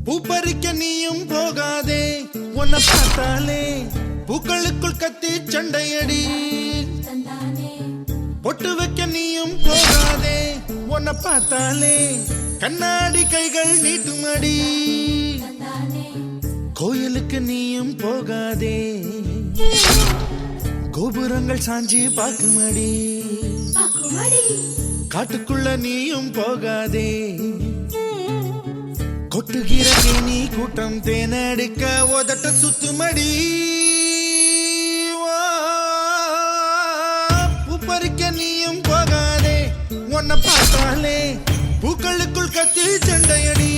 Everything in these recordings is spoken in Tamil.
பூப்பறிக்க நீயும் போகாதே, உன்னை பார்த்தாலே பூக்களுக்குள் கத்தி சண்டையடி. பொட்டு வைக்க நீயும் போகாதே, உன்னை பார்த்தாலே கண்ணாடி கைகள் நீட்டுமடி. கோயிலுக்கு நீயும் போகாதே, கோபுரங்கள் சாஞ்சி பாக்குமடி. காட்டுக்குள்ள நீயும் போகாதே, கொட்டுகிற தேனி கூட்டம் தேனடிக்க உதட்ட சுத்துமடி. பூப்பறிக்க நீயும் போகாதே, உன்னை பார்த்தாலே பூக்களுக்குள் கத்தி சண்டையடி.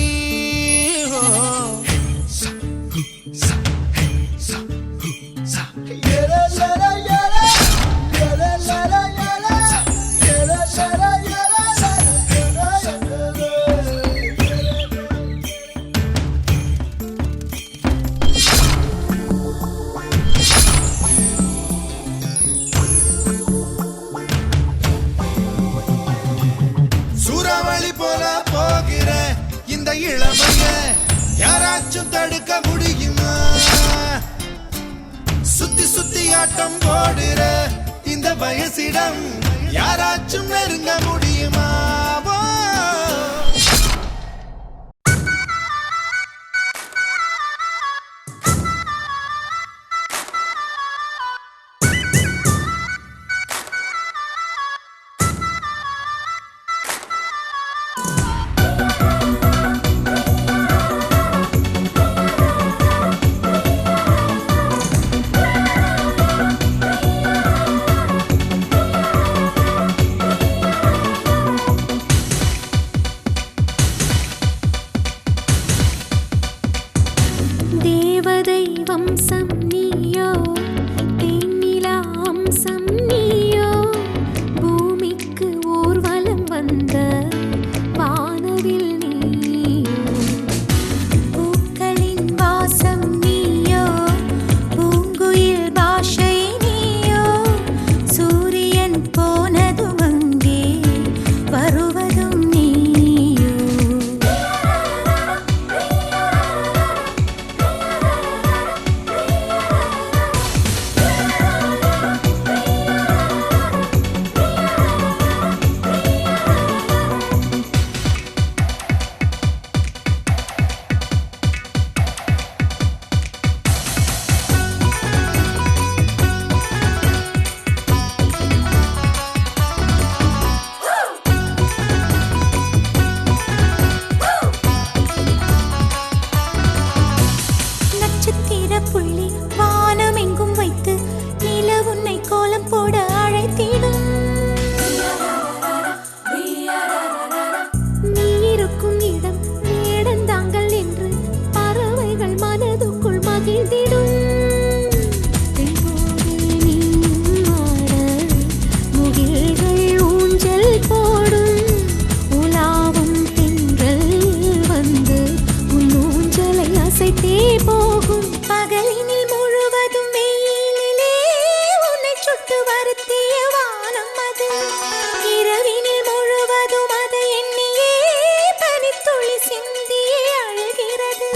சூறாவளி போல போகிற இந்த இளமைய யாராச்சும் தடுக்க முடியுமா? சுத்தி சுத்தி ஆட்டம் போடுற இந்த வயசிடம் யாராச்சும் நெருங்க முடியுமா? தேவதை வம்சம் நீயோ, தேனிலா அம்சம் நீயோ, பூமிக்கு ஊர்வலம் வந்த வானவில் நீயோ. பூக்களின் வாசம் நீயோ, பூங்குயில் பாஷை நீயோ, சூரியன் போனதும் அங்கே வருவதும் நீயோ. புள்ளி வானம் எங்கும் வைத்து நில உன்னை கோலம் போட அழைத்திடும். நீ இருக்கும் இடம் வேடந்தாங்கள் என்று பறவைகள் மனதுக்குள் மகிழ்ந்திடும். முகில்கள் ஊஞ்சல் போடும், உலாவும் தென்றல் வந்து உன் ஊஞ்சலை அசைத்தே போகும். பகலினில் முழுவதும் வெயிலிலே உன்னை சுட்டு வருத்திய வானம் அது, இரவினில் முழுவதும் அதை எண்ணியே பனித்துளி சிந்தியே அழுகிறது.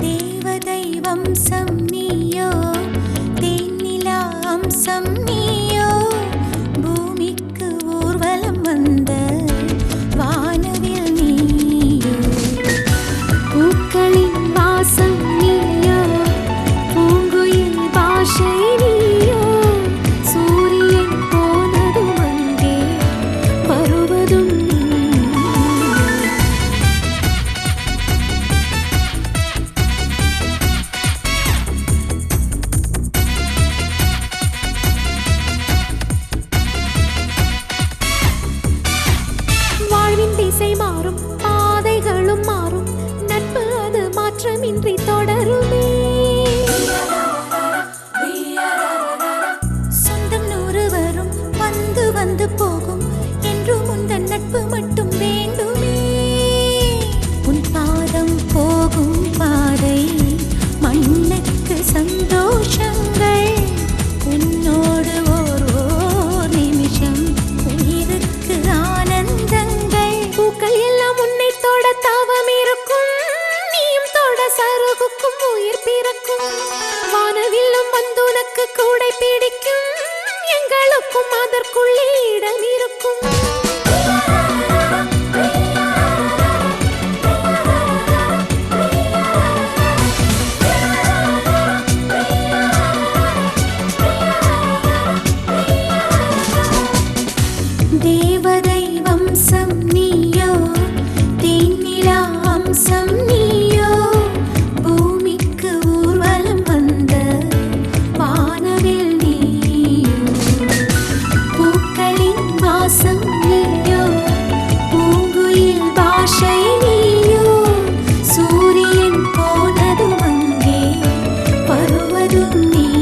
தேவதை வம்சம் நீயோ, வானவில்லும் வந்து உனக்கு கூடை பிடிக்கும், எங்களுக்கும் அதற்குள்ளே இடம் இருக்கும். தேவதை வம்சம் நீயோ, தேனிலா அம்சம் நீயோ, பூமிக்கு ஊர்வலம் வந்த வானவில் நீயோ, பூக்களின் வாசம் நீயோ, பூங்குயில் பாஷை நீயோ, சூரியன் போனதும் அங்கே வருவதும் நீயோ.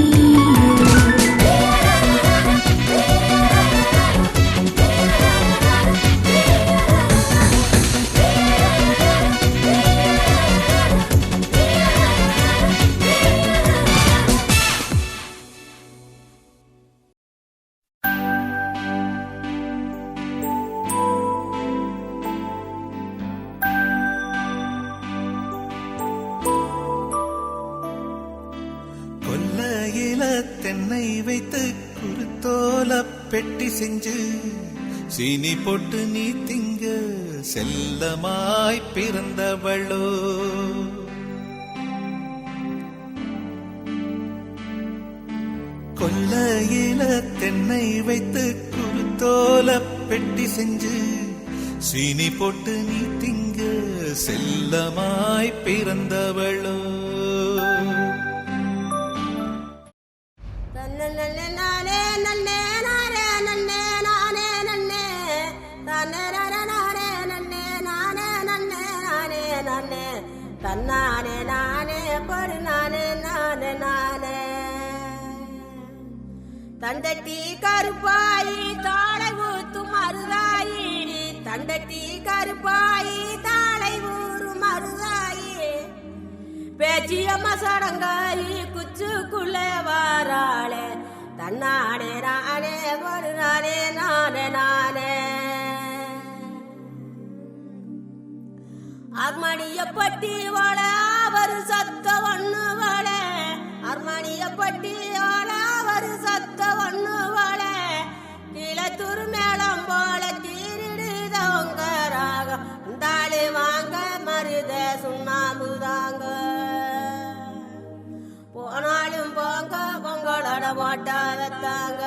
கொல்லையில தென்னை வைத்து குருத்தோல பெட்டி செஞ்சு சீனி போட்டு நீ திங்க செல்லமாய் பிறந்தவளோ. கொல்லையில தென்னை வைத்து குருத்தோல பெட்டி செஞ்சு சீனி போட்டு நீ திங்க செல்லமாய் பிறந்தவளோ. தன்னானே நானே படு நானே நானே நானே தண்டட்டி கருப்பாயி தாளை ஊத்தும் மருதாயி, தண்டட்டி கருப்பாயி தாளை ஊறும் மருதாயி, பேச்சியம்மா சடங்காயி குச்சுக்குள்ளே வாராளே. தன்னானே நானே படு நானே நானே நானே அர்மணிய பட்டி வாழ ஒரு சத்த ஒண்ணு வாழ, அர்மணிய பட்டி வாழ ஒரு சத்த ஒண்ணு வாழ, கீழத்தூர் மேளம் போல தீரிடுதவங்க ராகம், தாளி வாங்க மருத சுண்ணாம்புதாங்க, போனாலும் போங்க பொங்கலோட போட்டாதத்தாங்க.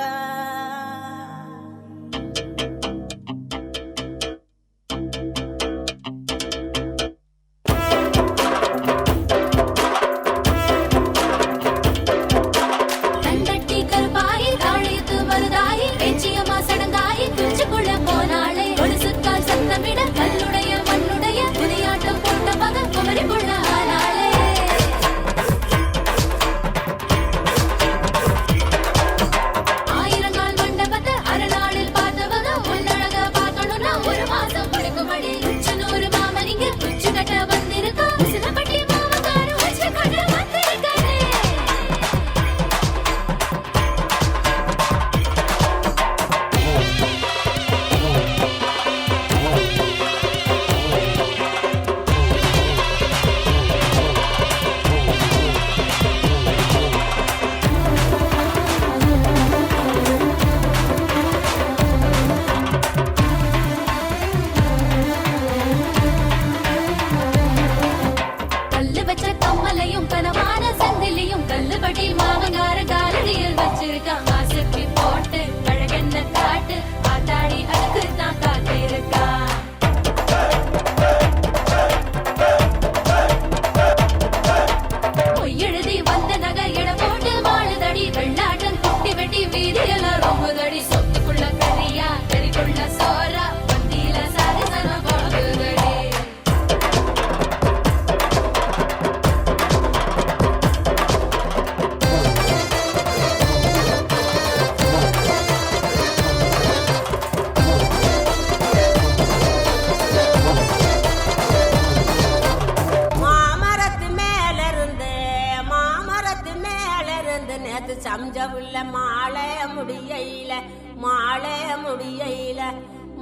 சம்ஜவுள்ள மாலை முடியையில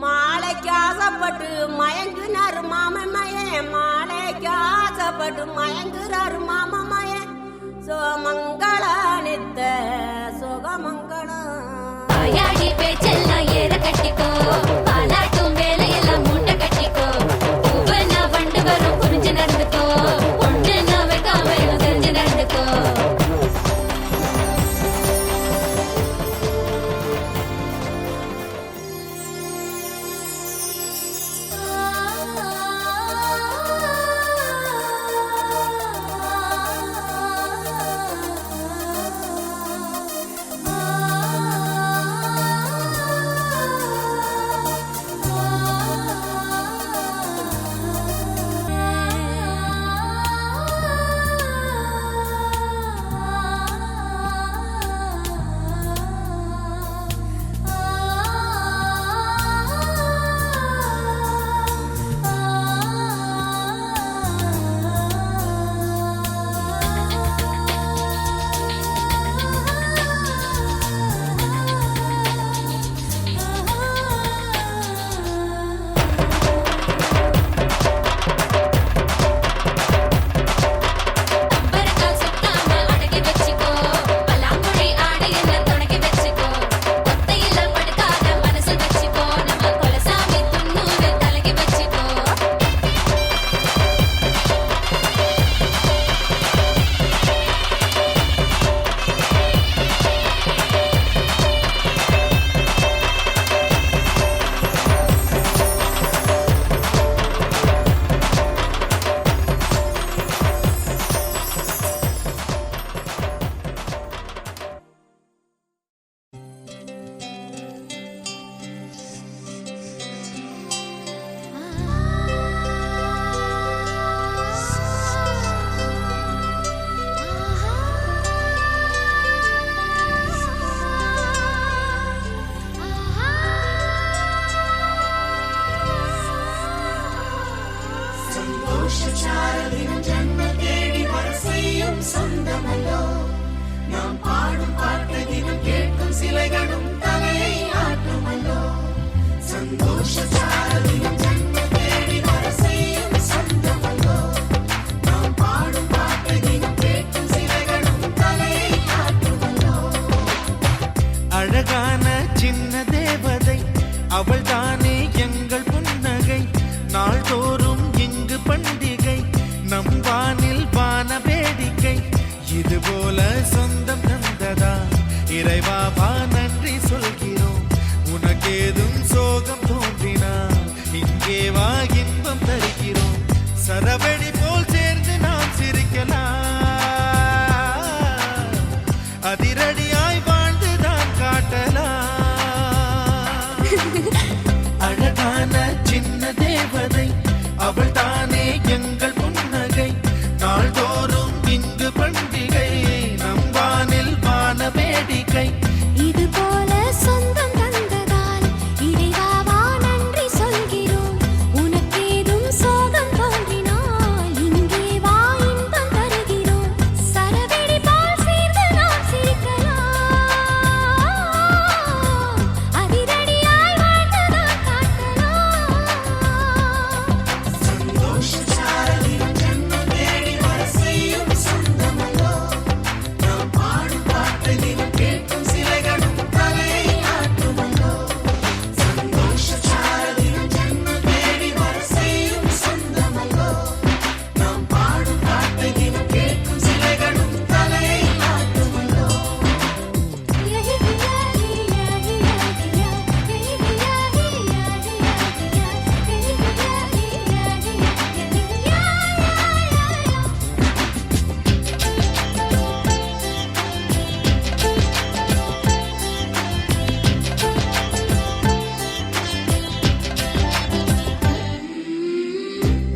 மாலைக்கு ஆசைப்பட்டு மயங்குனாரு மாமன்மையன், மாலைக்கு ஆசைப்பட்டு மயங்குறாரு மாமன்மையன். சோமங்கள கட்டிக்கோ பாலாட்டும் வேலையெல்லாம் மூட்டை கட்டிக்கோ பூவனா வண்டு வரும் புரிஞ்சு நடந்துக்கோ ஒன்று நான் வைக்காம தெரிஞ்சு நடந்துக்கோ அழகான சின்ன தேவதை அவள் தானே எங்கள் புன்னகை நாள்தோறும் இங்கு பண்டிகை நம் வானில் வான வேடிக்கை இதுபோல சொந்தம் தந்ததா இறைவா வா நன்றி சொல்கிறோம் உனக்கேதும் சோகம் தோன்றினா இங்கே வா இன்பம் தருகிறோம் சரவெடி போல் சேர்ந்து நாம் சிரிக்கலாம் அதிரடியாய் வாழ்ந்துதான் காட்டலாம் அழகான சின்ன தேவதை அவள் தானே எங்கள் புன்னகை நாள்தோறும் இங்கு பண்டிகை நம் வானில் வான வேடிக்கை இது போல சொந்தம் தந்ததால் இறைவா வா நன்றி சொல்கிறோம் உனக்கேதும் சோகம் தோன்றினால் இங்கே வா இன்பம் தருகிறோம் சரவெடி போல் சேர்ந்து நாம் சிரிக்கலாம் அதிரடியாய் வாழ்ந்துதான் காட்டலாம் சந்தோஷச்சாரலின் ஜன்ம தேடி வர செய்யும் சொந்தமல்லோ நாம் பாடும் பாட்டை தினம் கேட்கும் சிலைகளும் தலையை ஆட்டுமல்லோ சந்தோஷச்சாரலின் ஜன்ம தேடி வர செய்யும் சொந்தமல்லோ நாம் பாடும் பாட்டை தினம் கேட்கும் சிலைகளும் தலையை ஆட்டுமல்லோ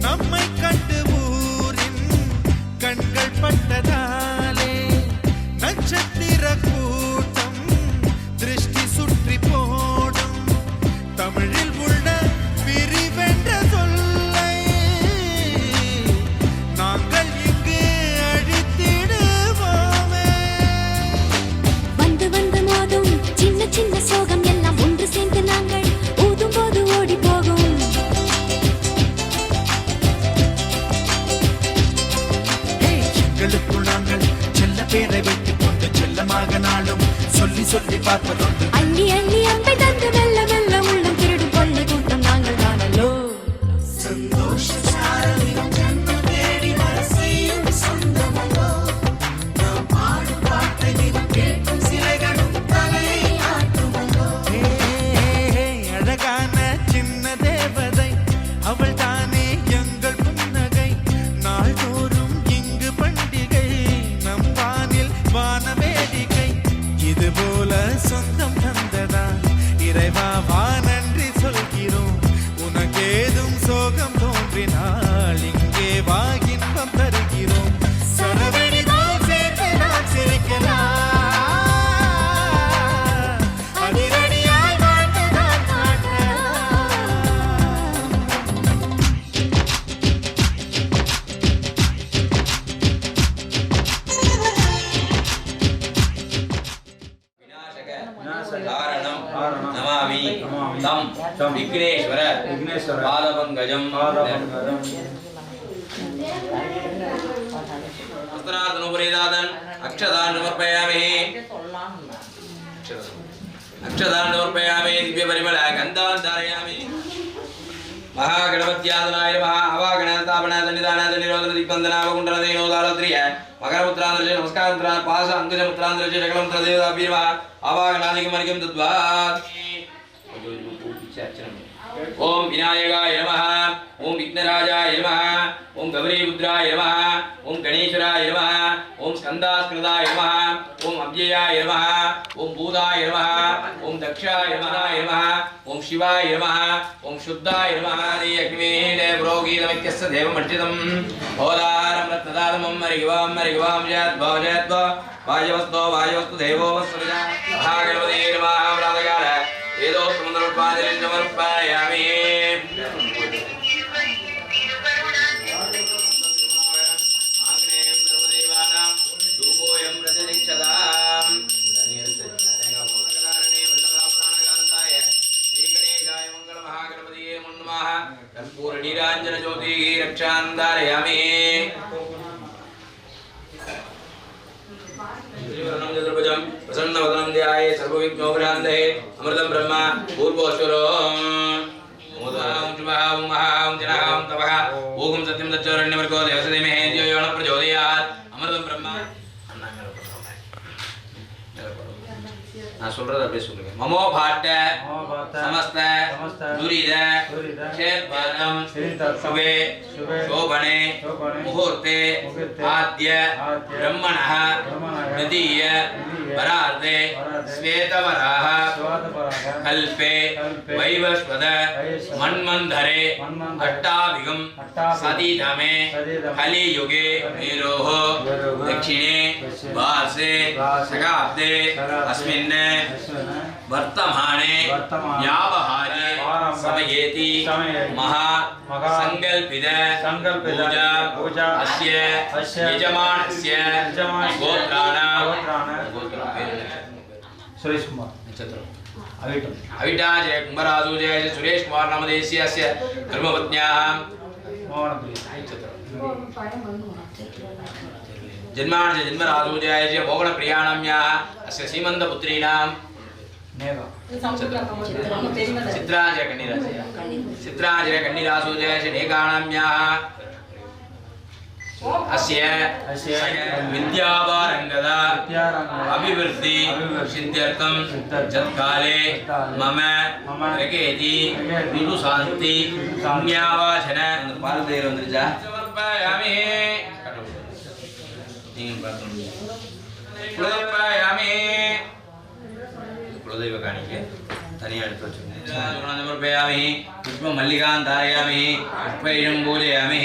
நம்மை கண்டு ஊரின் கண்கள் பட்டதாலே நட்சத்திர கூட்டம் திருஷ்டி சுற்றி போடும் தமிழில் உள்ள பிரிவென்ற சொல்லை நாங்கள் இங்கு அழித்திடுவோமே வந்து வந்து மோதும் சின்ன சின்ன சோகம் எல்லாம் ஒன்று சேர்ந்து நாங்கள் ஊதும் போது ஓடி போகும் எங்களுக்குள் நாங்கள் செல்ல பேரை வைத்துக் கொண்டு செல்லமாக நாளும் சொல்லி சொல்லி பார்ப்பதுண்டு அள்ளி அள்ளி அம்பை தந்து மெல்ல மெல்ல சொந்தம் தந்ததா இறைவா வா நன்றி சொல்கிறோம் உனக்கேதும் சோகம் தோன்றினால் இங்கே வா இன்பம் தருகிறோம் சரவெடிதான் சேர்த்து நான் சிரிக்கலாம் அதிரடியாய் வாழ்ந்து நான் காட்டலாம் காரணம் நமாமி தம் விக்னேஸ்வர பாதபங்கஜம் வஸ்திராதனுபரிதாதன் அக்ஷதான் சமர்ப்பயாமி அக்ஷதான் சமர்ப்பயாமி திவ்ய பரிமள கந்தான் தாரயாமி महागणपत्यादनाय नमः अवागणस्थापनाय सन्निधानाय निरोधन दिग्बन्धनाय वकुण्डलते नोदालत्रिय मकरपुत्रान्द्रजे नमस्कारमुद्रा पाश अंकुशमुद्रान्द्रजे शकलमुद्रा देवताभ्ये नमः अवागणादिकमर्घ्यं दद्वात् ओम विनायकाय नमः ओम विघ्नराजाय नमः ओम गौरीपुत्राय नमः ओम गणेश्वराय नमः ओम स्कन्दास्कृताय नमः ओम अव्ययाय नमः ओम भूताय नमः ओम दक्षाय नमः ओम शिवाय नमः ओम शुद्धाय नमः अग्निमेले पुरोगीतमित्यस्य देवमर्चितं होदारं रत्नदातमं मरिगवां जयद्भवजयद्भ वायवस्तो देवो वस्वजा महागणपते नमः प्रातःकाल वेदो समर्पयामि समर्पयामि आग्नेयं सर्वदेवानां धूपोऽयं प्रतिदिक्षताम् धन्यवादकारणे वल्लभा प्राणकान्ताय श्रीगणेशाय मङ्गलमहागणपतये नमो नमः कर्पूरनीराञ्जनज्योतिः रक्षां धारयामि प्रसन्नवदनं ध्याये सर्वविघ्नोपशान्तये अमृतं ब्रह्म पूर्वोऽश्वरो ओम महां जनां तपः ओम सत्यं दच्चरण्यवर्गो देवसदेमहे धियो यो न प्रचोदयात् अमृतं ब्रह्म நான் சொல்றது அப்படியே சொல்லுங்க மமோ பாட்ட समस्त दुरिद क्षेत्रम शुभे शोभने मुहूर्ते आद्य ब्रह्मणः द्वितीय परार्धे श्वेतवराह कल्पे वैवस्वत मन्वन्धरे अष्टाभिगम सतीतमे कलियुगे मेरोः दक्षिणे वासे शकाब्दे अस्मिन् वर्तमाने व्यावहारे समयेति महा संकल्पित पूजा अस्य यजमानस्य गोत्राणां सुरेश कुमार नक्षत्र अविटा जय कुंभराजु जय सुरेश कुमार नामधेयस्य अस्य धर्मपत्न्याः जन्मार्ज जन्मराजु जय मोगण प्रियाणाम्याः अस्य सीमन्तपुत्रीणां चित्राजय चित्राजय कन्निरासु जय नेकाणाम्याः अस्य विद्यावारंगदा अभिवृद्धि सिद्ध्यर्थं तत्काले मम प्रकेति विदुशान्ति पुण्यावाचन पार्वतीर वंदजा समर्पयामि कुलदेवयामि कुलदेव काणिके तनिया समर्पयामि पुष्प मल्लिकां धारयामि पुष्पैषं पूजयामि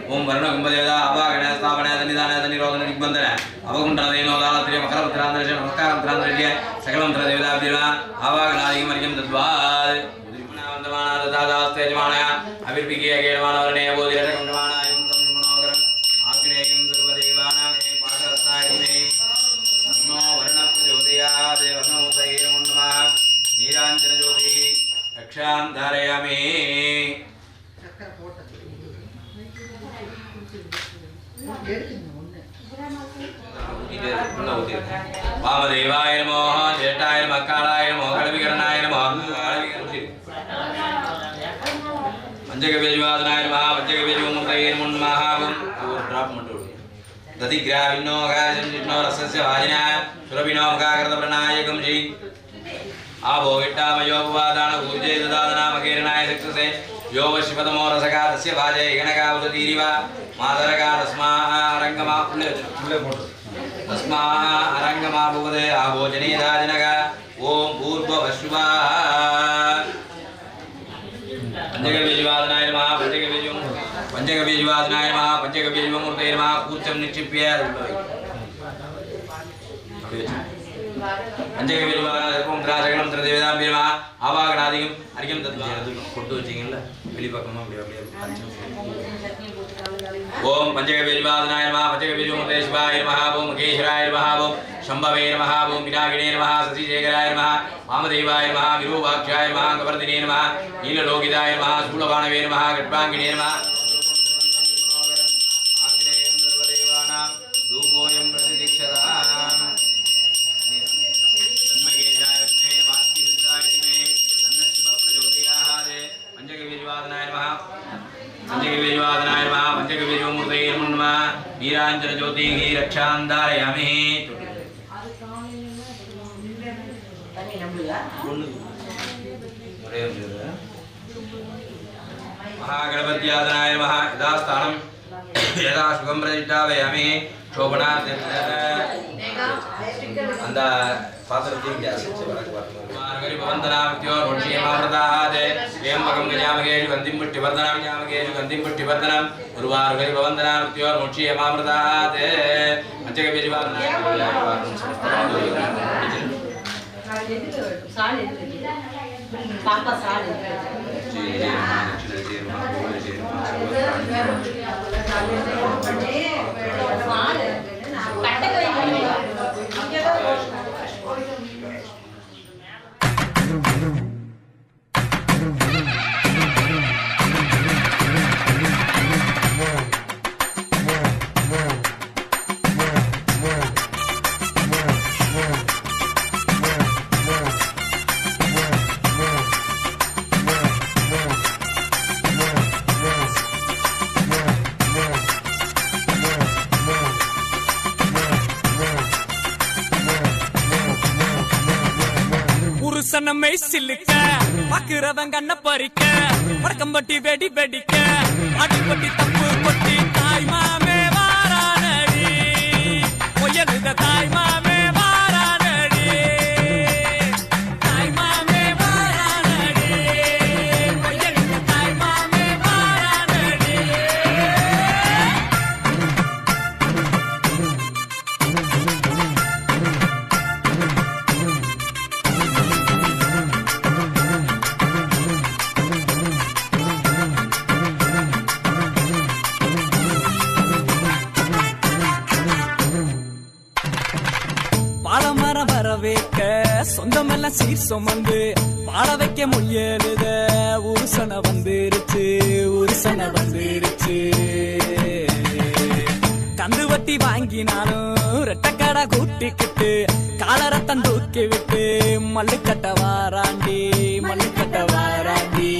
ओम वर्णकुंभदेवता आवागण स्थापन सन्निधान निरोधन दिग्बन्धन अवकुण्डलदेनोदालत्रिय मकरपुत्रान्द्रज नमस्कारमुद्रान्द्रज्य सकलमन्त्र देवताभ्यो आवागणादिकमर्घ्यं दद्वात् उदिर्मणावन्दमानादास्ते यजमानः अभिर्भिकीय केणमानवर्णे बोधिरकण्डमानाय पुत्रं मनोहरम् आग्नेयं सर्वदेवानां पादरत्नाय मे नमो वर्णप्रचोदयात् वर्णमुदये नमो नमः नीराञ्जनज्योतिः रक्षां धारयामि वामदेवाय नमो ज्येष्ठाय नमः कालाय नमो कलविकरणाय नमो पंचगव्यजुवादनाय नमः पंचगव्यजुमुक्तये नमो नमः दधिग्राविन्नो गाजन्निष्णो रसस्य वाजिनः सुरभिनो मुखाकृतप्रणायकं श्री आभो विट्टामयोपवादान ऊर्जे ददादनामकीर्णाय चक्षुषे यो वशिपतमो रसका तस्य भाजे गणका उदतीरिव मातरका तस्मा अरङ्गमा तस्मा अरङ्गमा भुवदे आभोजने दाजनका वश्वा पंचगव्यवादनाय नमः पंचगव्यवादनाय नमः पंचगव्यमूर्तये नमः कूर्चं निक्षिप्य पंचगव्यवादनाय द्राजगणं त्रदेवतां नमः आवागणादिकं अर्घ्यं तद् கொட்டு வச்சீங்கல்ல வெளிப்பக்கமா அப்படியே ओम पंचगव्यवादनाय नमः पंचगव्यमूर्तये शिवाय नमः ओम महेश्वराय नमः ओम शंभवे नमः ओम विनागिने नमः शशिशेखराय नमः वामदेवाय नमः विरूपाक्षाय नमः कवर्दिने नमः नीललोकिताय नमः शूलबाणवे नमः खड्वाङ्गिने नमः आंजनेयं सर्वदेवानां धूपोऽयं प्रतिदीक्षताम् तन्मयेजाय तस्मै वाद्यसिद्धाय धीमहि तन्नः शिवः प्रचोदयात् पंचगव्यवादनाय नमः पंचगव्यवादनाय नमः पंचगव्यमूर्तये नमः नीराञ्जन ज्योतिः रक्षान्धारयामि महागणपत्यादनाय नमः यथास्थानं यथा सुखं प्रतिष्ठापयामि शोभनार्थे அந்த பாத்திரத்தையும் கேஸ் வச்சு வழக்கு பார்க்கணும் பவந்தனாமித்யோர் முட்சியமாமிரதாத் ஏம்பகம் கஜாமகேஷு கந்திம் புஷ்டிவர்தனம் ஜாமகேஷு கந்திம் புஷ்டிவர்தனம் குருவார்கரி பவந்தனாமித்யோர் முட்சியமாமிரதாத் பஞ்சகவ்யவாதனாய புருஷனமை சில்லுக்க பாக்குறவன் கண்ண பறிக்க வடக்கம்பட்டி வெடி வெடிக்க அடிப்பட்டி தப்பு கொட்டி தாய் மாமே வாரானடி பொய்யலுத தாய் மாமே வாரானடி தாய் மாமே வாரானடி பொய்யலுத தாய் மாமே வாரானடி பாலமரம் வரவேற்க சொந்தமெல்லாம் சீர் சுமந்து பாட வைக்க முயலுத உருசன வந்துருச்சு உருசன வந்துருச்சு கந்து வட்டி வாங்கினாலும் ரெட்டக்கடை கூட்டிக்கிட்டு காலரத்தம் தூக்கி விட்டு மல்லுக்கட்ட வாராண்டி மல்லுக்கட்ட வாராண்டி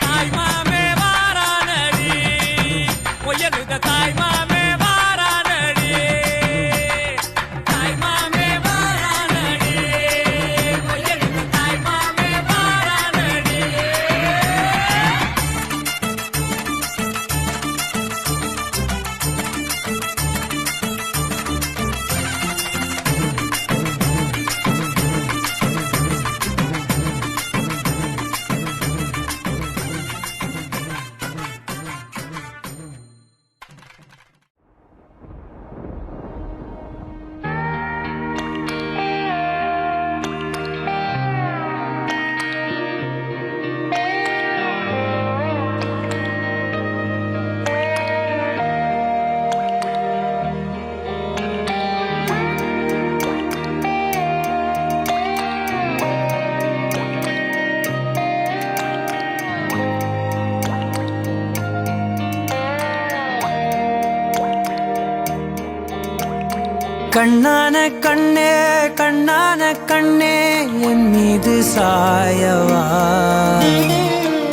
தாய் மாமே வாரானடி பொய்யலுத தாய் மாமே கண்ணான கண்ணே கண்ணான கண்ணே என் மீது சாயவா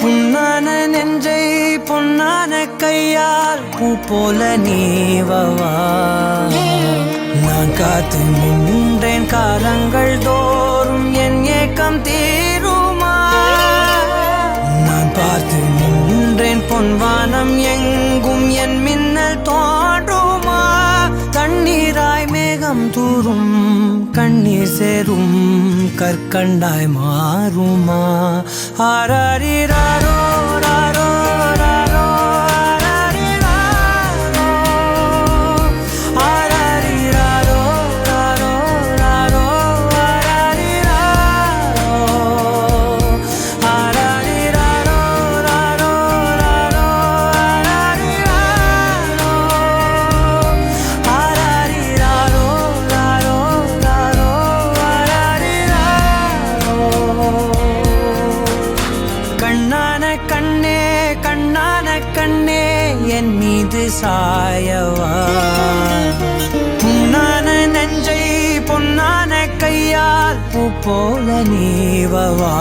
புண்ணான நெஞ்சை பொன்னான கையால் பூ போல நீவவா நான் காத்து நின்றேன் காலங்கள் தோறும் என் ஏக்கம் தீருமா நான் பார்த்து நின்றேன் பொன்வானம் எங்கும் என் மின்னல் தோன்றுமா தண்ணீராய் மேகம் தூரும் கண்ணீர் சேரும் கற்கண்டாய் மாறுமா ஆராரிராரோ ராரோ ராரோ ஆராரிராரோ ராரோ ராரோ ஆராரிராரோ ராரோ ராரோ ஆராரிராரோ ராரோ ராரோ கண்ணான கண்ணே கண்ணான கண்ணே என் மீது சாயவா புண்ணான நெஞ்சை பொன்னான கையால் பூ போல நீவவா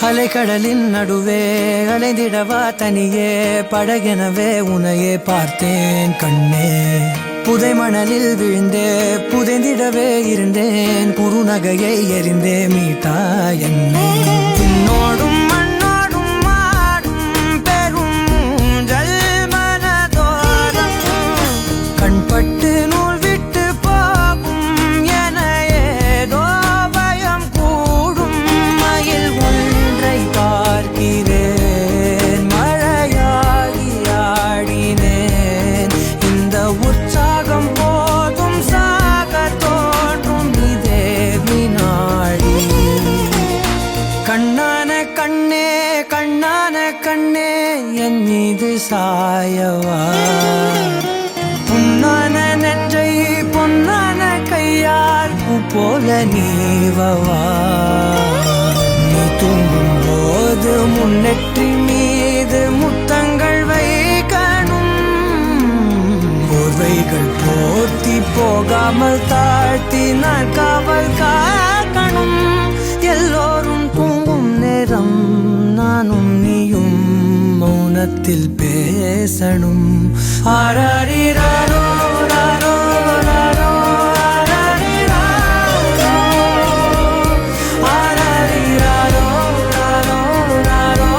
அலைக்கடலின் நடுவே அலைந்திடவா தனியே படகெனவே உனையே பார்த்தேன் கண்ணே புதை மணலில் விழுந்தே புதைந்திடவே இருந்தேன் குறுநகையை எறிந்தே மீட்டா என்னை உன்னோடும் மண்ணோடும் மாடும் பெரும் ஊஞ்சல் மனதோரம் கண்பட்டு நூல் விட்டு போகும் என ஏதோ பயம் கூடும் மயில் ஒன்றை பார்க்கிறேன் மழையாகி ஆடினேன் இந்த உற்சாகம் போதும் சாக தோன்றும் இதே வினாடி கண்ணான கண்ணே கண்ணான கண்ணே என் மீது சாயவா புண்ணான நெஞ்சை பொன்னான கையால் பூ போல நீவவா நீ தூங்கும் போது முன்னெற்றி மீது முத்தங்கள் வைக்கணும் போர்வைகள் போர்த்தி போகாமல் தாழ்த்தி நான் காவல் காக்கணும் எல்லோரும் தூங்கும் நேரம் நானும் நீயும் மௌனத்தில் பேசணும் ஆராரிராரோ ராரோ ராரோ ஆராரிராரோ ராரோ ராரோ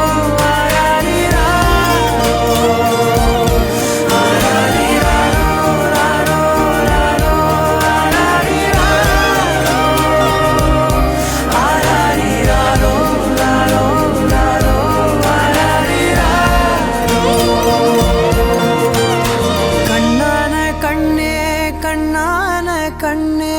கண்ணான கண்ணே கண்ணான கண்ணே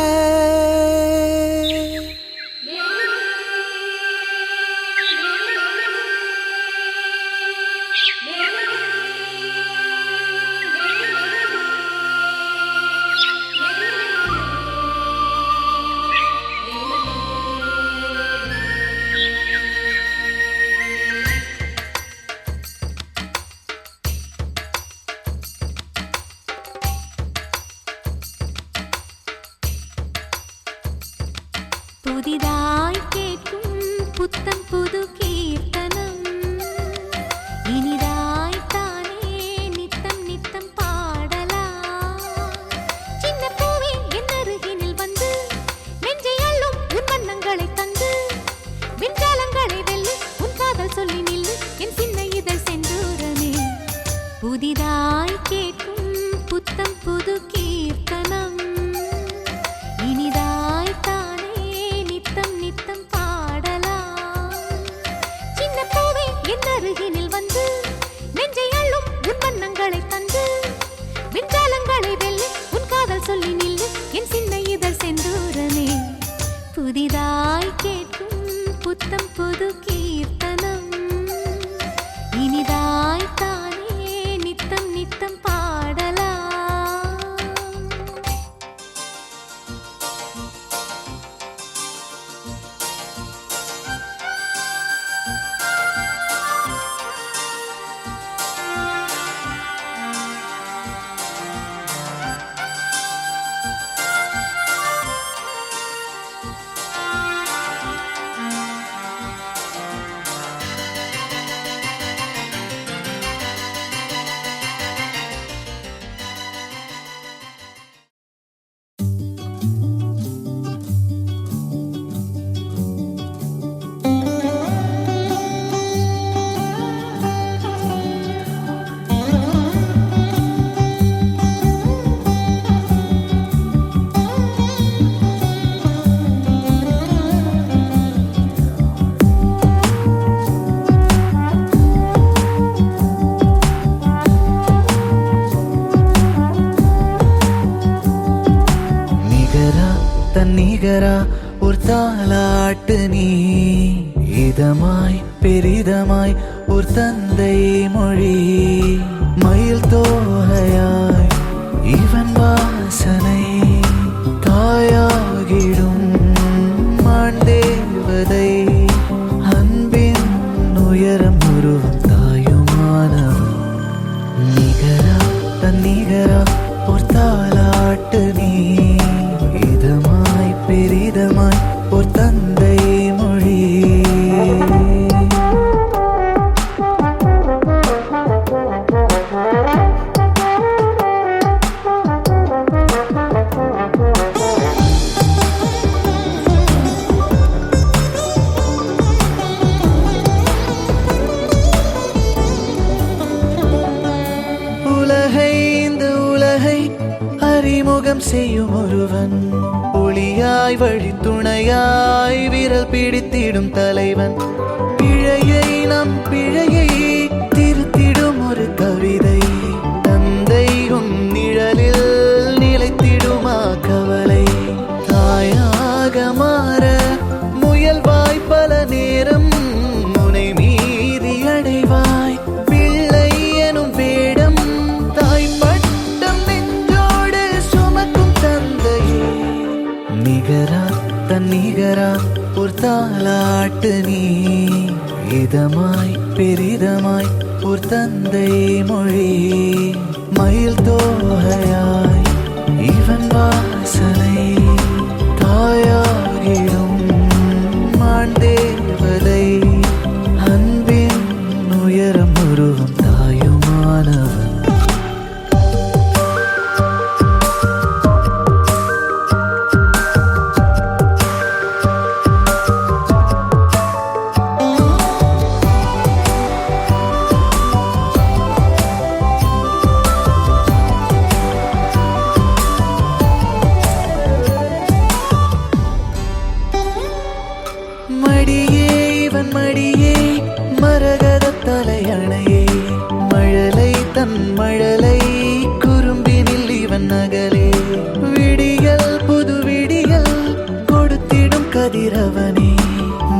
புதிதாய் கேட்கும் புத்தம் புது கீர்த்தனம் இனிதாய் தானே நித்தம் நித்தம் பாடலாம் சின்ன பூவே என் அருகினில் வந்து நெஞ்சை அள்ளும் உன் வண்ணங்களை தந்து விஞ்ஞாலங்களை வெல்லு உன் காதல் சொல்லி நில்லு என் சின்ன இதழ் செந்தூரமே புதிதாய் கேட்கும் புத்தம் புது கீர்த்தனம் இனிதாய் தானே நித்தம் நித்தம் பாடலாம் சின்ன பூவே என் அருகினில் வந்து நெஞ்சை அள்ளும் உன் வண்ணங்களை தந்து விஞ்ஞாலங்களை வெல்லு உன் காதல் சொல்லி நில்லு என் சின்ன இதழ் செந்தூரமே புதிதாய் கேட்கும் புத்தம் புது கீர்த்தனம் இனிதாய் தானே நித்தம் நித்தம் பாடலாம் தன்னிகரா ஒரு தாலாட்டு நீ இதமாய் பெரிதமாய் ஒரு தந்தை மொழி மயில் தோகையாய் இவன் வாசனை தாயாகிடும் மாண்டேவதை அன்பின் உயரம் உருவம் தாயுமானவன் நிகரா தன்னிகரா ஒரு தாலாட்டு நீ இதமாய் பெரிதமாய் ஒரு தந்தை மொழி அறிமுகம் செய்யும் ஒருவன் ஒளியாய் வழித்துணையாய் விரல் பிடித்திடும் தலைவன் பிழையை நம் பிழையை திருத்திடும் ஒரு கவிதை தந்தை உன் நிழலில் நிலைத்திடுமா கவலை தாயாக மாற முயல்வாய் பல நேரம் முனை மீறி அடைவாய் பிள்ளை எனும் வேடம் தாய் பட்டம் நெஞ்சோடு சுமக்கும் தந்தையே நிகரா தன்னிகரா ஒரு தாலாட்டு நீ இதமாய் பெரிதமாய் ஒரு தந்தை மொழி மயில் தோகையாய் இவன் வாசனை தாயாகிடும் மாண்டேவதை அன்பின் உயரம் உருவம் தாயுமானவன் மடியே இவன் மடியே மரகத தலையணையே மழலை தன் மழலை குறும்பினில் இவன் நகலே விடியல் புது விடியல் கொடுத்திடும் கதிரவனே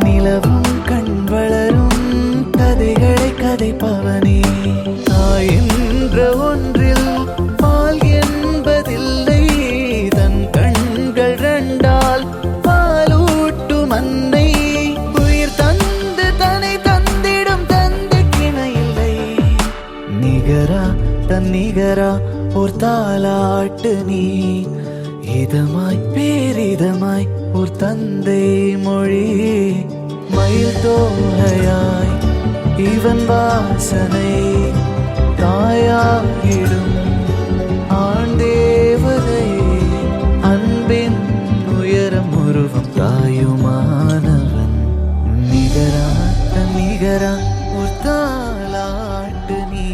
நிலவும் கண் வளரும் கதைகளை கதைப்பவனே தாய் என்ற ஒன்றில் பால் என்பதில்லை தன் கண்கள் ரெண்டால் பாலூட்டும் அன்னை உயிர் தந்து தன்னை தந்திடும் தந்தை கிணையில்லை நிகரா தன்னிகரா ஒரு தாலாட்டு நீ இதமாய் பேரிதமாய் ஒரு தந்தை மொழி மயில் தோகையாய் இவன் வாசனை தாயாகிடும் ஆண்டேவதை அன்பின் உயரம் உருவம் தாயுமானவன் நிகரா தன்னிகரா ஒரு தாலாட்டு நீ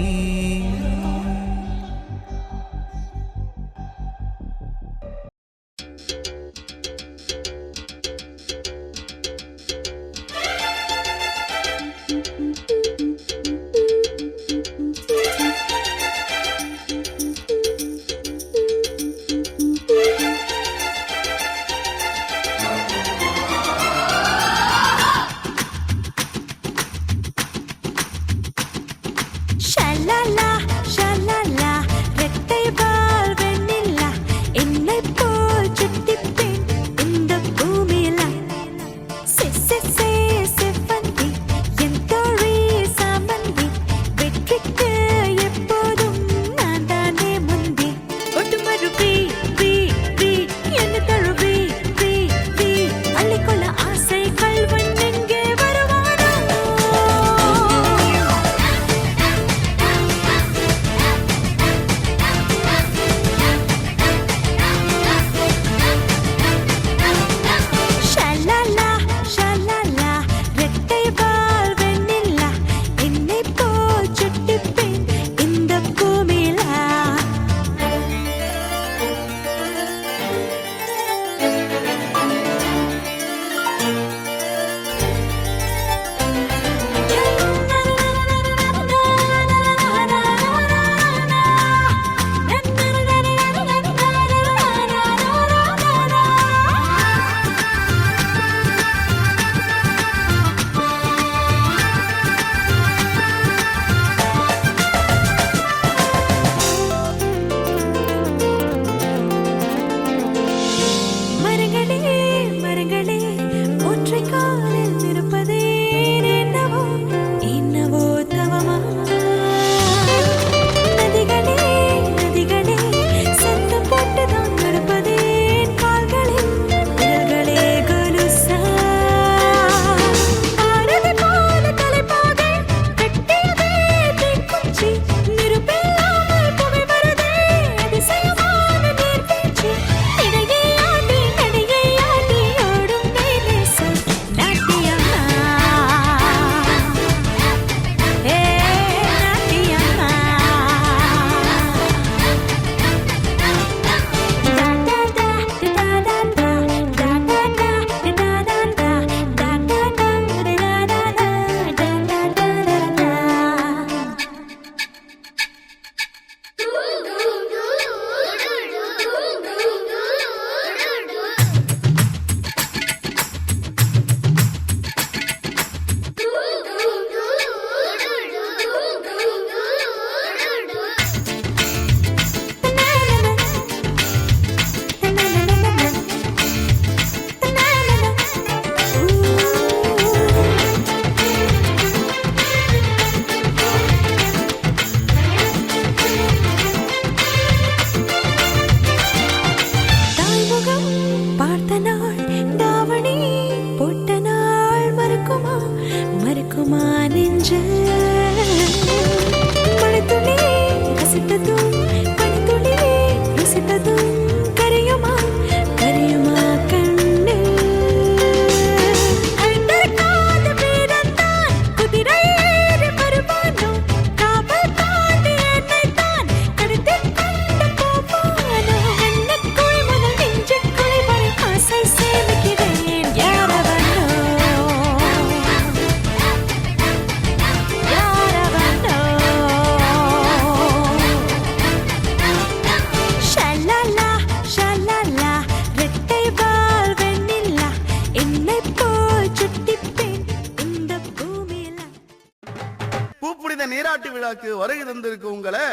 திருவிழாக்கு வருகை தந்திருக்கு உங்களை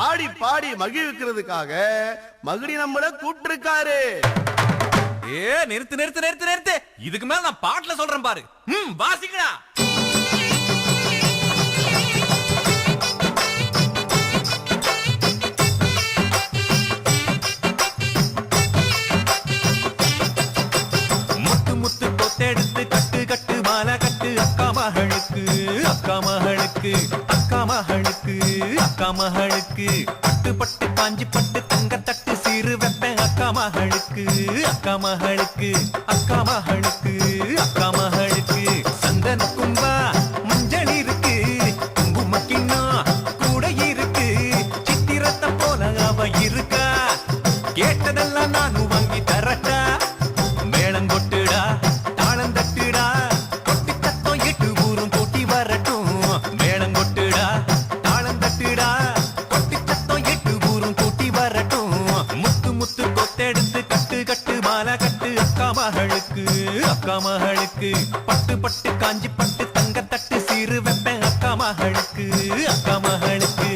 ஆடி பாடி மகிழ்விக்கிறதுக்காக மகுடி நம்மள கூப்பிட்டிருக்காரு. நிறுத்து நிறுத்து நிறுத்து நிறுத்து. இதுக்கு மேல நான் பாட்டுல சொல்றேன் பாரு. வாசிக்கடா. எடுத்து கட்டு கட்டு மாலை கட்டு அக்கா மகளுக்கு அக்கா மகளுக்கு அக்கா மகளுக்கு அக்கா மகளுக்கு பட்டு பட்டு காஞ்சி பட்டு தங்க தட்டு சீரு வெப்பேன் அக்கா மகளுக்கு அக்கா மகளுக்கு அக்கா மகளுக்கு அக்கா மகளுக்கு சந்தன கும்பா மஞ்சள் இருக்கு குங்குமக்கின்னா கூட இருக்கு சித்திரத்தை போல அவ இருக்கா கேட்டதெல்லாம் நானும் வாங்கி தரட்டா மேளங்கொட்டுடா தாளந்தட்டுடா கொட்டி சத்தம் எட்டு ஊரும் கூட்டி வரட்டும் மேளங்கொட்டுடா தாளந்தட்டுடா கொட்டி சத்தம் எட்டு ஊரும் கூட்டி வரட்டும் முத்து முத்து கொத்தெடுத்து கட்டு கட்டு மாலை கட்டு அக்கா மகளுக்கு அக்கா மகளுக்கு பட்டு பட்டு காஞ்சி பட்டு தங்க தட்டு சீரு வெப்பேன் அக்கா மகளுக்கு அக்கா மகளுக்கு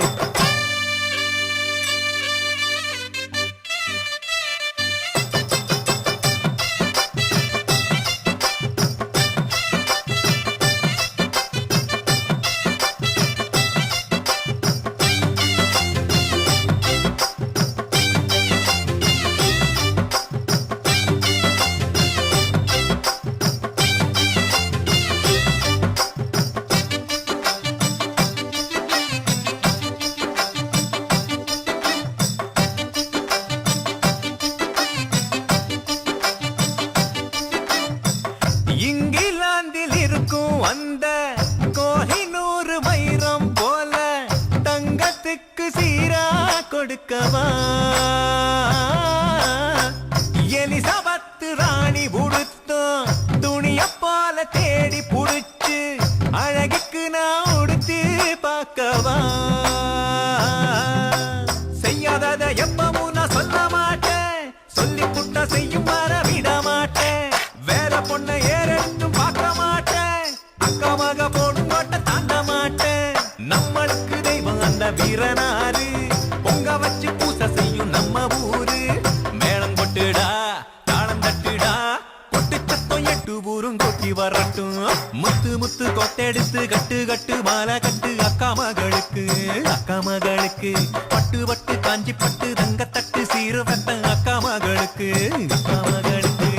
இங்கிலாந்தில் இருக்கும் அந்த கோஹினூர் வைரம் போல தங்கத்துக்கு சீரா கொடுக்கவா எலிசபத்து ராணி உடுத்தும் துணிய போல தேடி புடிச்சு அழகுக்கு நான் உடுத்து பார்க்கவா செய்யாதத எப்பவும் நான் சொல்ல மாட்டேன் சொல்லி புட்டா செய்யும் வர விட மாட்டேன் வேற பொண்ணை ஏறெடுத்தும் பார்க்க மாட்டேன் அக்கா மக போடும் கோட்டை தாண்ட மாட்டேன் நம்மளுக்கு தெய்வம் அந்த வீரனாரு பொங்க வச்சு பூசை செய்யும் நம்ம ஊரு மேளம் கொட்டுடா தாளம் தட்டுடா கொட்டு சத்தம் எட்டு ஊரும் கொட்டி வரட்டும் முத்து முத்து கொத்தெடுத்து கட்டு கட்டு மாலை கட்டு அக்கா மகளுக்கு அக்கா மகளுக்கு பட்டு பட்டு காஞ்சி பட்டு தங்க தட்டு சீரு வெப்ப அக்கா மகளுக்கு அக்கா மகளுக்கு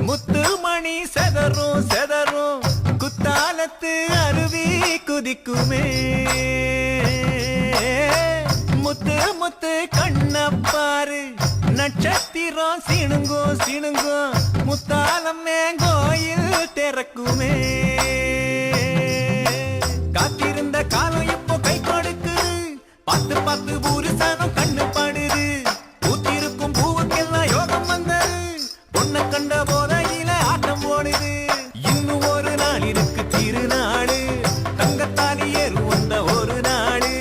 முத்துமணி செதறும் செதறும் குத்தாலத்து அருவி குதிக்குமே முத்து முத்து கண்ணப்பாரு நட்சத்திரம் சிணுங்கோ சிணுங்கோ முத்தாலமே கோயில் திறக்குமே காத்திருந்த காலம் இப்போ கை கொடுக்குது பத்து பத்து புருஷனும் கண்ணு படுது ஊத்திருக்கும் பூவுக்கெல்லாம் யோகம் வந்தது பொண்ணை கண்ட போதையில ஆட்டம் போடுது இன்னும் ஒரு நாள் இருக்கு திருநாடு தங்கத்தாலி ஏறு வந்த ஒரு நாடு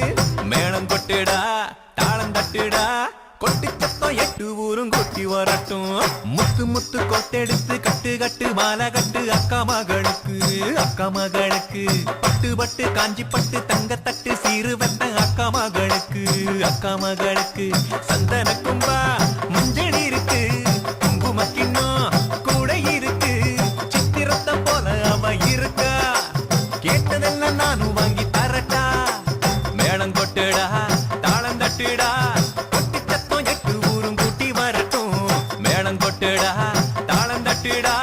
மேளம் கொட்டுடா தாளம் தட்டுடா கொட்டி சத்தம் எட்டு ஊரும் கொட்டி வரட்டும் முத்து முத்து கொத்தெடுத்து கட்டு கட்டு மாலை கட்டு அக்கா மகளுக்கு அக்கா மகளுக்கு பட்டு பட்டு காஞ்சி பட்டு தங்க தட்டு சீரு வெட்ட அக்கா மகளுக்கு அக்கா மகளுக்கு சந்தன கும்பா மஞ்சள் இருக்கு குங்குமக்கின்னா கூட இருக்கு சித்திரத்தை போல அவ இருக்கா கேட்டதெல்லாம் நானும் வாங்கி தரட்டா மேளம் கொட்டுடா தாளம் தட்டுடா கொட்டி சத்தம் எட்டு ஊரும் கூட்டி வரட்டும் மேளம் கொட்டுடா தாளம் தட்டுடா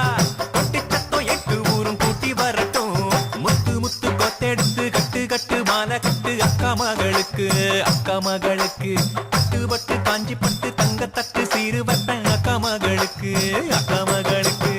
கொட்டி சத்தம் எட்டு ஊரும் கூட்டி வரட்டும் முத்து முத்து கொத்தெடுத்து கட்டு கட்டு மாலை கட்டு அக்கா மகளுக்கு அக்கா மகளுக்கு பட்டு பட்டு காஞ்சி பட்டு தங்க தட்டு சீரு வைப்பேன் அக்கா மகளுக்கு அக்கா மகளுக்கு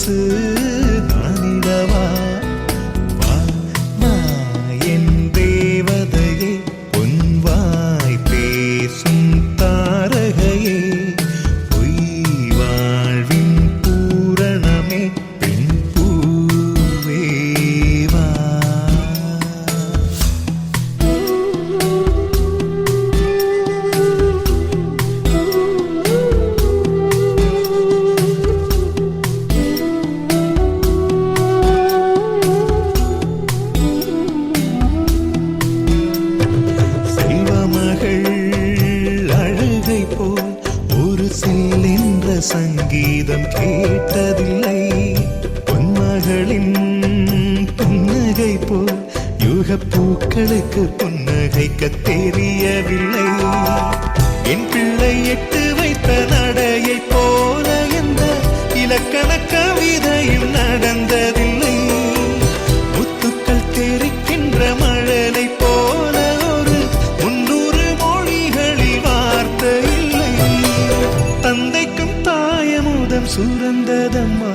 கொலுசு நானிடவா வா வா என் தேவதையே பொன்வாய் பேசும் தாரகையே பொய் வாழ்வின் பூரணமே பெண் பூவே வா செல்வமகள் அழுகை போல் ஒரு செல்லென்ற சங்கீதம் கேட்டதில்லை பொன்மகளின் புன்னகை போல் யுக பூக்களுக்கு புன்னகைக்க தெரியவில்லை என் பிள்ளை எட்டு வைத்த நடையை போல எந்த இலக்கண கவிதையும் நடந்ததில்லை முத்துக்கள் தெரிக்கின்ற மழலை போல ஒரு 300 மொழிகளில் வார்த்தை இல்லை தந்தைக்கும் தாயமுதம் சுரந்ததம்மா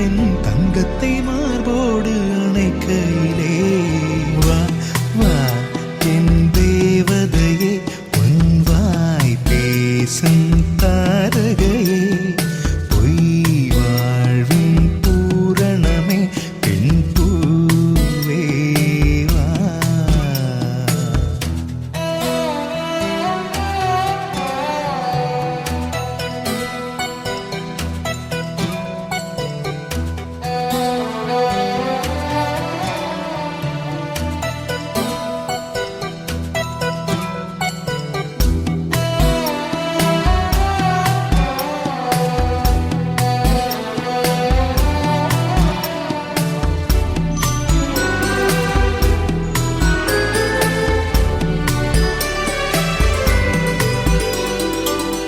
என் தங்கத்தை மார்போடு அணைக்கையிலே வா வா என் தேவதையே பொன்வாய் பேசும் தாரகையே பொய் வாழ்வின் பூரணமே பெண் பூவே வா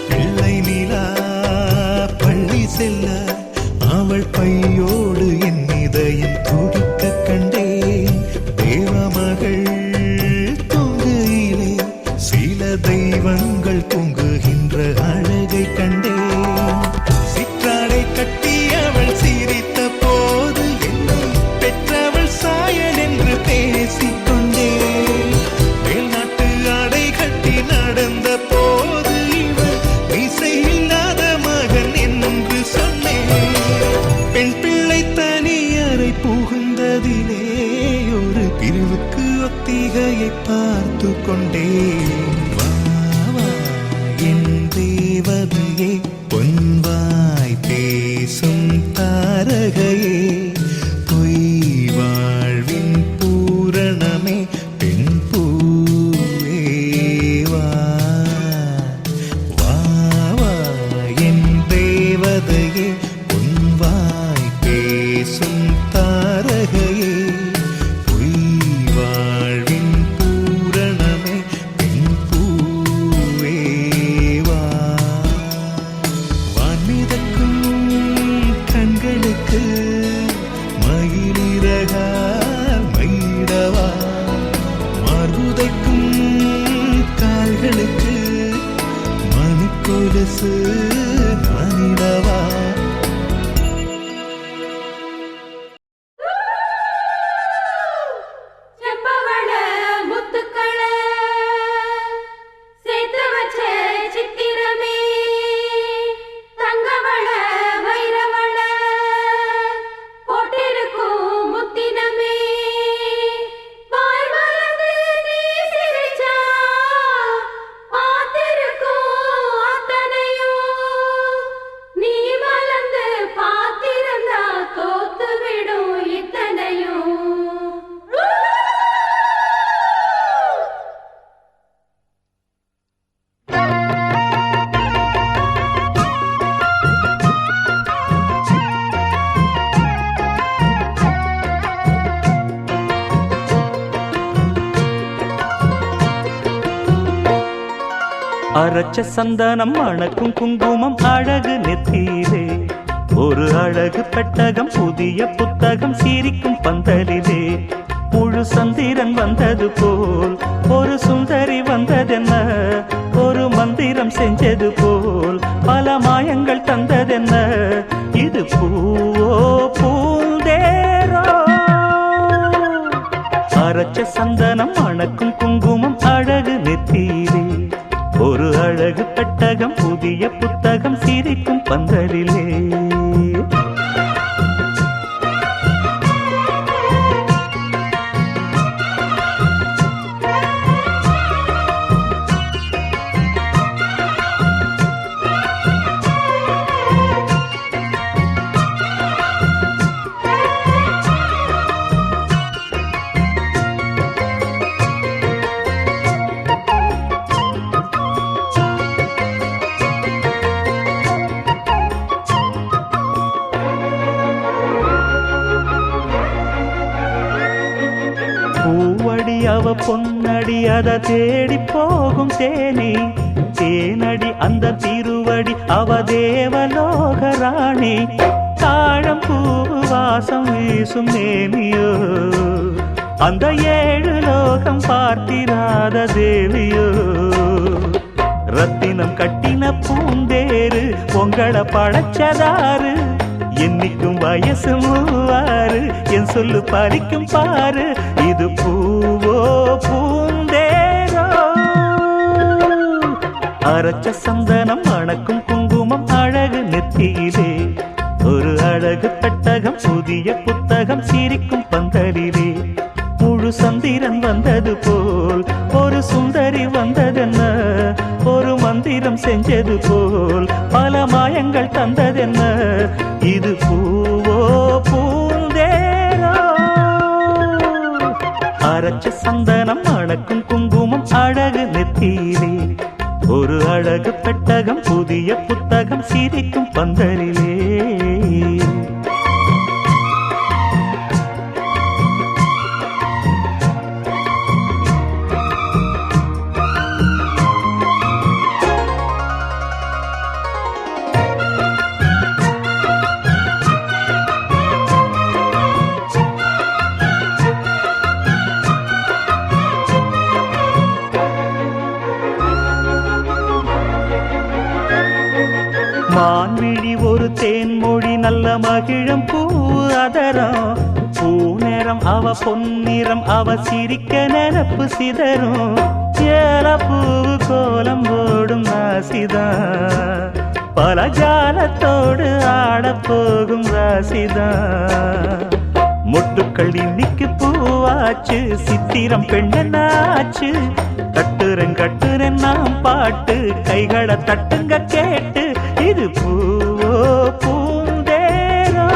பிள்ளை நிலா பள்ளி செல்ல அவள் பையோடு என் இதயம் துடிக்க கண்டேன் தேவமகள் தூங்குயிலே சில தெய்வங்கள் தூங்குகின்ற அழகை கண்டேன் சிற்றாடை கட்டி அவள் சிரித்த போது என்னை பெற்றவள் சாயல் என்று பேசிக்கொண்டேன் மேல்நாட்டு ஆடை கட்டி நடந்த போது இவள் மீசை இல்லாத மகன் என்று சொன்னேன் பெண் பிள்ளை தனியறை புகுந்ததிலே ஒரு பிரிவுக்கு ஒத்திகையை பார்த்து கொண்டேன் வா வா என் தேவதையே பொன்வாய் பேசும் தாரகையே பொய் வாழ்வின் பூரணமே பெண் பூவே வா வா வா என் தேவதையே பொன்வாய் பேசும் தாரகையே பொய் வாழ்வின் பூரணமே பெண் பூவே வா வான்மிதக்கும் கண்களுக்கு மயிலிறகால் மயிடவா மார்புதைக்கும் கால்களுக்கு மணிக்கொலுசு நானிடவா செம்பவள முத்துக்கள சேர்த்து வச்ச சித்திரமே தங்கவள வைரவள போட்டிருக்கும் முத்தினமே வாய் மலர்ந்து நீ சிரிச்சா பார்த்திருக்கும் அத்தனையும் நீ மலர்ந்து பார்த்திருந்தா தோத்து விடும் இத்தனையும் அரைச்ச சந்தனம் மணக்கும் குங்குமம் அழகு நெத்தியிலே ஒரு அழகு பெட்டகம் புதிய புத்தகம் சிரிக்கும் பந்தலிலே முழு சந்திரன் வந்தது போல் ஒரு சுந்தரி வந்ததென்ன ஒரு மந்திரம் செஞ்சது போல் பல மாயங்கள் தந்ததென்ன இது இது பூவோ பூந்தேரோ அரைச்ச சந்தனம் மணக்கும் குங்குமம் அழகு நெத்தியிலே ஒரு அழகு பெட்டகம் புதிய புத்தகம் சிரிக்கும் பந்தலிலே அவ பொன்னடி அத தேடி போகும் தேனி தேனடி அந்த திருவடி அவ தேவலோகராணி தாழம் பூ வாசம் வீசும் நேமியோ அந்த 7 லோகம் பார்த்திராத தேவியோ ரத்தினம் கட்டின பூந்தேரு உங்களை படைச்சதாரு என்னைக்கும் வயசு 36 என் சொல்லு பறிக்கும் பாரு இது பூவோ பூந்தேரோ அரைச்ச சந்தனம் மணக்கும் குங்குமம் அழகு நெத்தியிலே ஒரு அழகு பெட்டகம் புதிய புத்தகம் சிரிக்கும் பந்தலிலே முழு சந்திரன் வந்தது போல் ஒரு சுந்தரி வந்ததென்ன ஒரு மந்திரம் செஞ்சது போல் பல மாயங்கள் தந்ததென்ன இது பூவோ பூந்தேரோ அரைச்ச சந்தனம் மணக்கும் குங்குமம் அழகு நெத்தியிலே ஒரு அழகு பெட்டகம் புதிய புத்தகம் சிரிக்கும் பந்தலிலே மான்விழி ஒரு தேன்மொழி நல்ல மகிழம் பூ அதரம் பூநேரம் அவ பொன்னிறம் அவ சிரிக்க நினப்பு சிதறும் ஏல பூவு கோலம் போடும் ராசிதான் பல ஜாலத்தோடு ஆடப்போகும் ராசிதான் மொட்டுக்கள் இன்னைக்கு பூவாச்சு சித்திரம் பெண்ணாச்சு கட்டுறன் நாம் பாட்டு கைகளை தட்டுங்க கேட்டு இது பூவோ பூந்தேரோ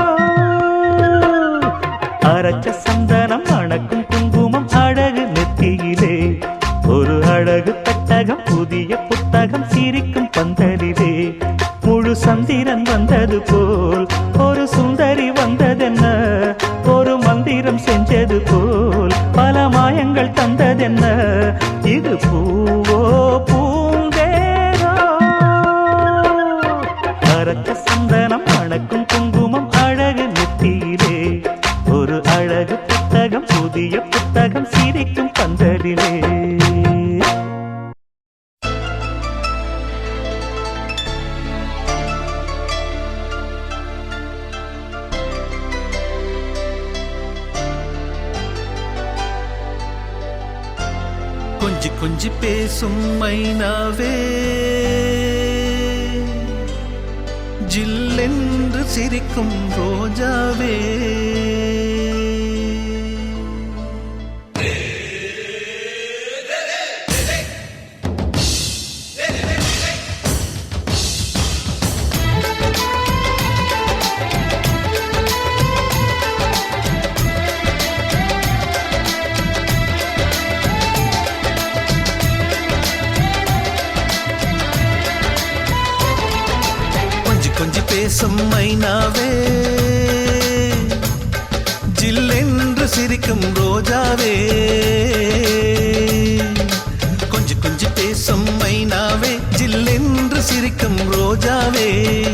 அரைச்ச சந்தனம் மணக்கும் குங்குமம் அழகு நெத்தியிலே ஒரு அழகு பெட்டகம் புதிய புத்தகம் சிரிக்கும் பந்தலிலே முழு சந்திரன் வந்தது போல் ஒரு சுந்தரி வந்ததென்ன ஒரு மந்திரம் செஞ்சது போல் பல மாயங்கள் தந்ததென்ன இது பூவோ பூந்தேரோ அரைச்ச சந்தனம் மணக்கும் குங்குமம் அழகு நெத்தியிலே ஒரு அழகு புத்தகம் புதிய புத்தகம் சிரிக்கும் பந்தலிலே கொஞ்சி கொஞ்சி பேசும் மைனாவே ஜில்லென்று சிரிக்கும் ரோஜாவே கொஞ்சி பேசும் மைனாவே ஜில்லென்று சிரிக்கும் ரோஜாவே கொஞ்சி கொஞ்சி பேசும் மைனாவே ஜில்லென்று சிரிக்கும் ரோஜாவே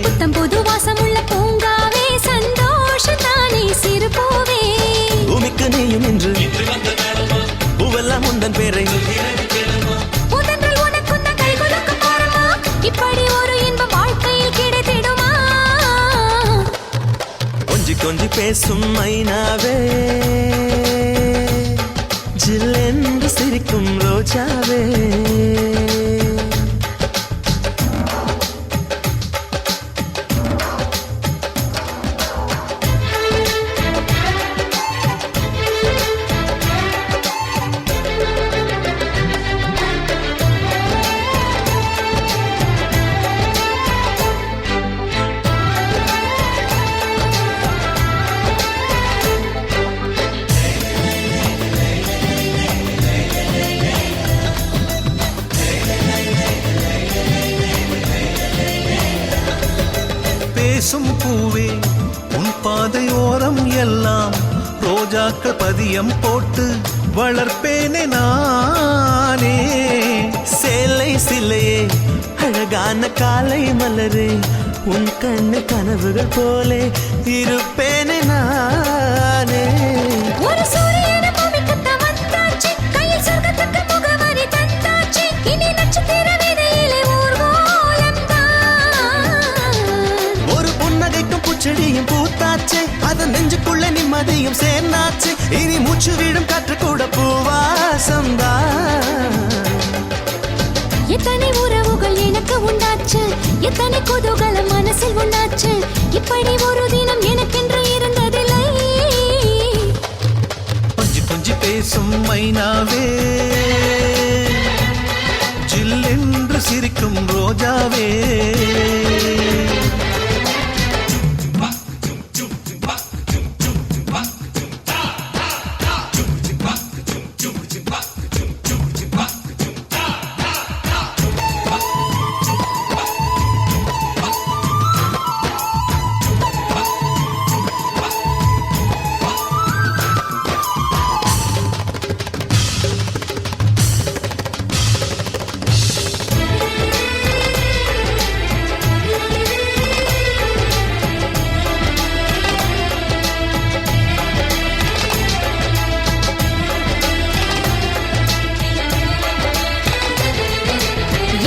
புத்தம் புது வாசமுள்ள பூங்காவே சந்தோஷத்தானே சிறு பூவே பூமிக்கு நீயும் என்று பூவெல்லாம் உந்தன் பேரை பூதென்றல் உனக்குந்த கை குலுக்கும் பாரமா இப்படி ஒரு இன்பம் வாழ்க்கையில் கிடைத்திடுமா பேசும் மைனாவே ஜில்லென்று சிரிக்கும் ரோஜாவே பேசும் பூவே உன் பாதையோரம் எல்லாம் ரோஜாக்கள் பதியம் போட்டு வளர்ப்பேனே நானே சேலை சிலையே அழகான காலை மலரே உன் கண்ணு கனவுகள் போலே இருப்பேனே நானே ஒரு சூரியனை பூமிக்குத்தான் வந்தாச்சு, கையில் சொர்க்கத்துக்கு முகவரி தந்தாச்சு, இனி நட்சத்திர வீதியிலே ஊர்வலம்தான். ஒரு புன்னகைக்கும் பூச்செடியும் பூத்தாச்சு, அதன் நெஞ்சுக்குள்ள நிம்மதியும் சேர்ந்தாச்சு, இனி மூச்சு விடும் காற்று கூட பூவாசம்தான். எத்தனை உறவுகள் எனக்கு உண்டாச்சு, எத்தனை குதூகலம் மனசில் உண்டாச்சு, இப்படி ஒரு தினம் எனக்கென்று இருந்ததில்லை. கொஞ்சி கொஞ்சி பேசும் மைனாவே ஜில்லென்று சிரிக்கும் ரோஜாவே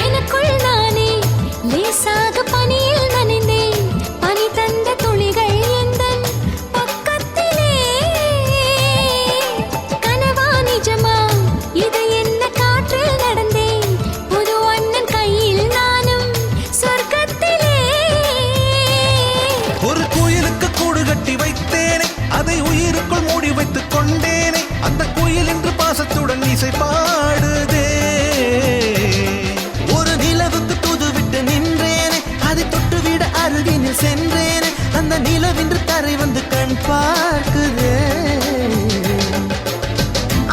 எனக்குள் நானே லேசாக பனியில் நனைந்தேன், பனி தந்த துளிகள் எந்தன் பக்கத்திலே. கனவா நிஜமா இது என்ன காற்றில் நடந்தேன், புது அண்ணன் கையில் நானும் சொர்க்கத்திலே. ஒரு குயிலுக்கு கூடு கட்டி வைத்தேனே, அதை உயிருக்குள் மூடி வைத்துக் கொண்டேனே, அந்த குயில் என்று பாசத்துடன் இசை பாடுதே. ஒரு நிலவுக்கு தூது விட்டு நின்றேனே, அதை தொட்டுவிட அருகினில் சென்றேனே, அந்த நிலவென்று தரை வந்து கண் பார்க்குதே.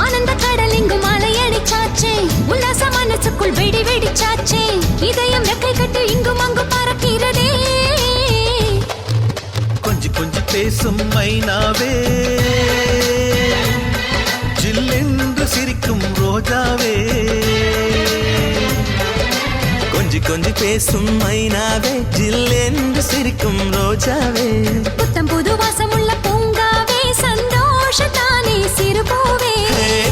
ஆனந்த கடல் எங்கும் அலையடிச்சாச்சே, உல்லாச மனசுக்குள் வெடி வெடிச்சாச்சே, இதயம் ரெக்கை கட்டு இங்கும் அங்கும் பறக்கிறதே. கொஞ்சி கொஞ்சி பேசும் மைனாவே ஜில்லென்று சிரிக்கும் ரோஜாவே கொஞ்சி கொஞ்சி பேசும் மைனாவே ஜில்லென்று சிரிக்கும் ரோஜாவே புத்தம் புது வாசமுள்ள பூங்காவே, சந்தோஷத்தானே சிறு பூவே.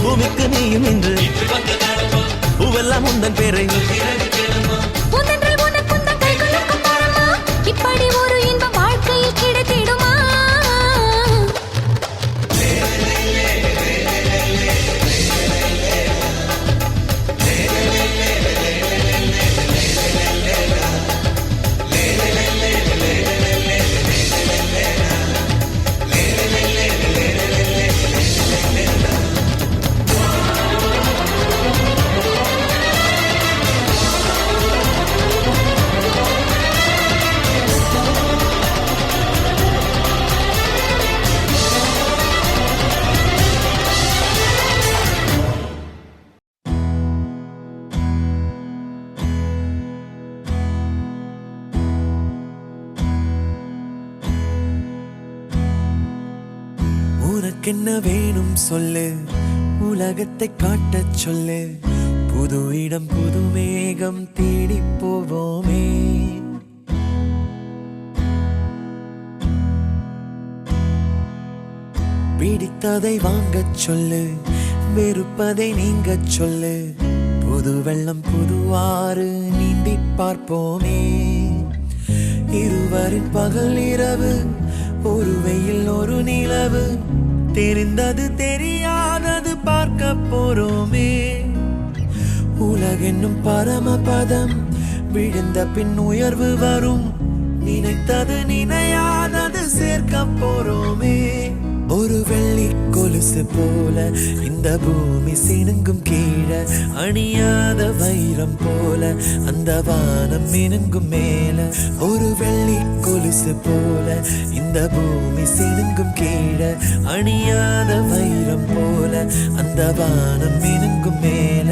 பூமிக்கு நீயும் இன்று பூவெல்லாம் உந்தன் பேரை உந்தன்றில் உனக்கு உந்தன் கைகளுக்கும் பரமா, இப்படி ஒரு இன்பம் வாழ்க்கையில் கிடைத்திடுமா? உனக்கென்ன வேணும் சொல்லு, உலகத்தை காட்டச் சொல்லு, புது இடம் புது மேகம் தேடி போவோமே. பிடித்ததை வாங்கச் சொல்லு, வெறுப்பதை நீங்கச் சொல்லு, புது வெள்ளம் புதுவாறு நீந்தி பார்ப்போமே. இருவரின் பகல் இரவு ஒரு வெயில் ஒரு நிலவு தெரிந்தது தெரியாதது பார்க்க போறோமே உலகென்னும் பரமபதம் விழுந்த பின் உயர்வு வரும் நினைத்தது நினையாதது சேர்க்க போறோமே ஒரு வெள்ளி கொலுசு போல இந்த பூமி சினுங்கும் கீழே அணியாத வைரம் போல அந்த வானம் மினுங்கும் மேல ஒரு வெள்ளி கொலுசு போல இந்த பூமி சினுங்கும் கீழே அணியாத வைரம் போல அந்த வானம் மினுங்கும் மேல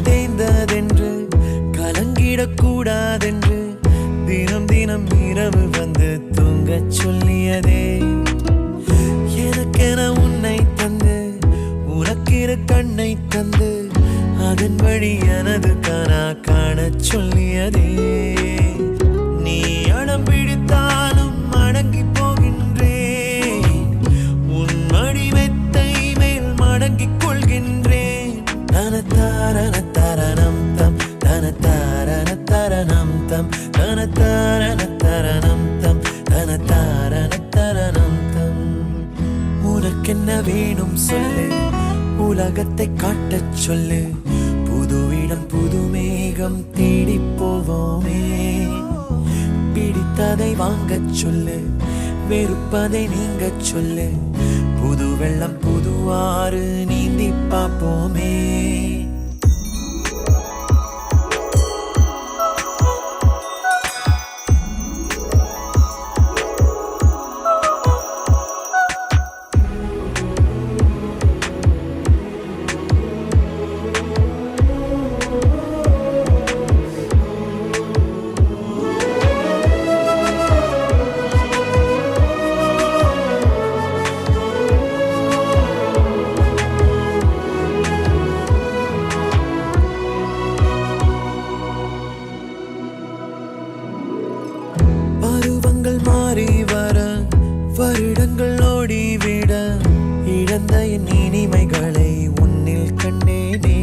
தேய்ந்ததென்று கலங்கிடக்கூடாதென்று தினம் தினம் இரவு வந்து தூங்கச் சொல்லியதே எனக்கென உன்னை தந்து உனக்கிரு கண்ணை தந்து அதன் வழி எனது கனா காணச் சொல்லியதே நீ அடம் பிடித்தாலும் அடங்கி போகின்றேன் உன் மடி மெத்தை மேல் மடங்கிக் கொள்கின்றேன் தனத்தாரண தரணம் தம் தனத்தாரண தரணம் தம் தனத்தாரண தரணம் தம் தனத்தாரண தரணம் தம் உனக்கென்ன வேணும் சொல்லு உலகத்தை காட்டச் சொல்லு புது இடம் புது மேகம் தேடி போவோமே பிடித்ததை வாங்கச் சொல்லு வெறுப்பதை நீங்கச் சொல்லு புது வெள்ளம் புது ஆறு நீந்தி பார்ப்போமே மாறி வர வருடங்கள் ஓடிவிட இழந்த என் இனிமைகளை உன்னில் கண்டேனே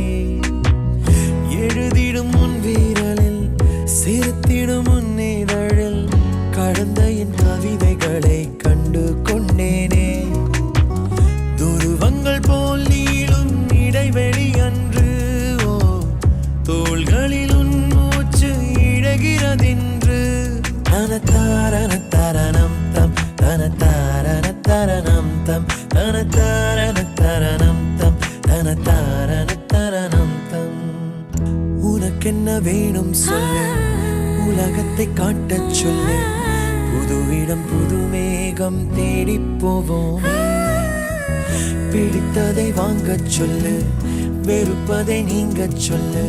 எழுதிடும் உன் வீரலில் சிரித்திடும் உன் இதழில் கடந்த என் கவிதைகளை கண்டு கொண்டேனே துருவங்கள் போல் நீளும் இடைவெளி அன்று ஓ தோள்களில் உன் மூச்சு இழகிறதென்று தனத்தாரண தரணம் தம் தனத்தாரண தரணம் தம் தனத்தாரண தரணம் தம் தனத்தாரண தரணம் தம் உனக்கென்ன வேணும் சொல்லு உலகத்தை காட்டச் சொல்லு புது இடம் புது மேகம் தேடி போவோம் பிடித்ததை வாங்கச் சொல்லு வெறுப்பதை நீங்கச் சொல்லு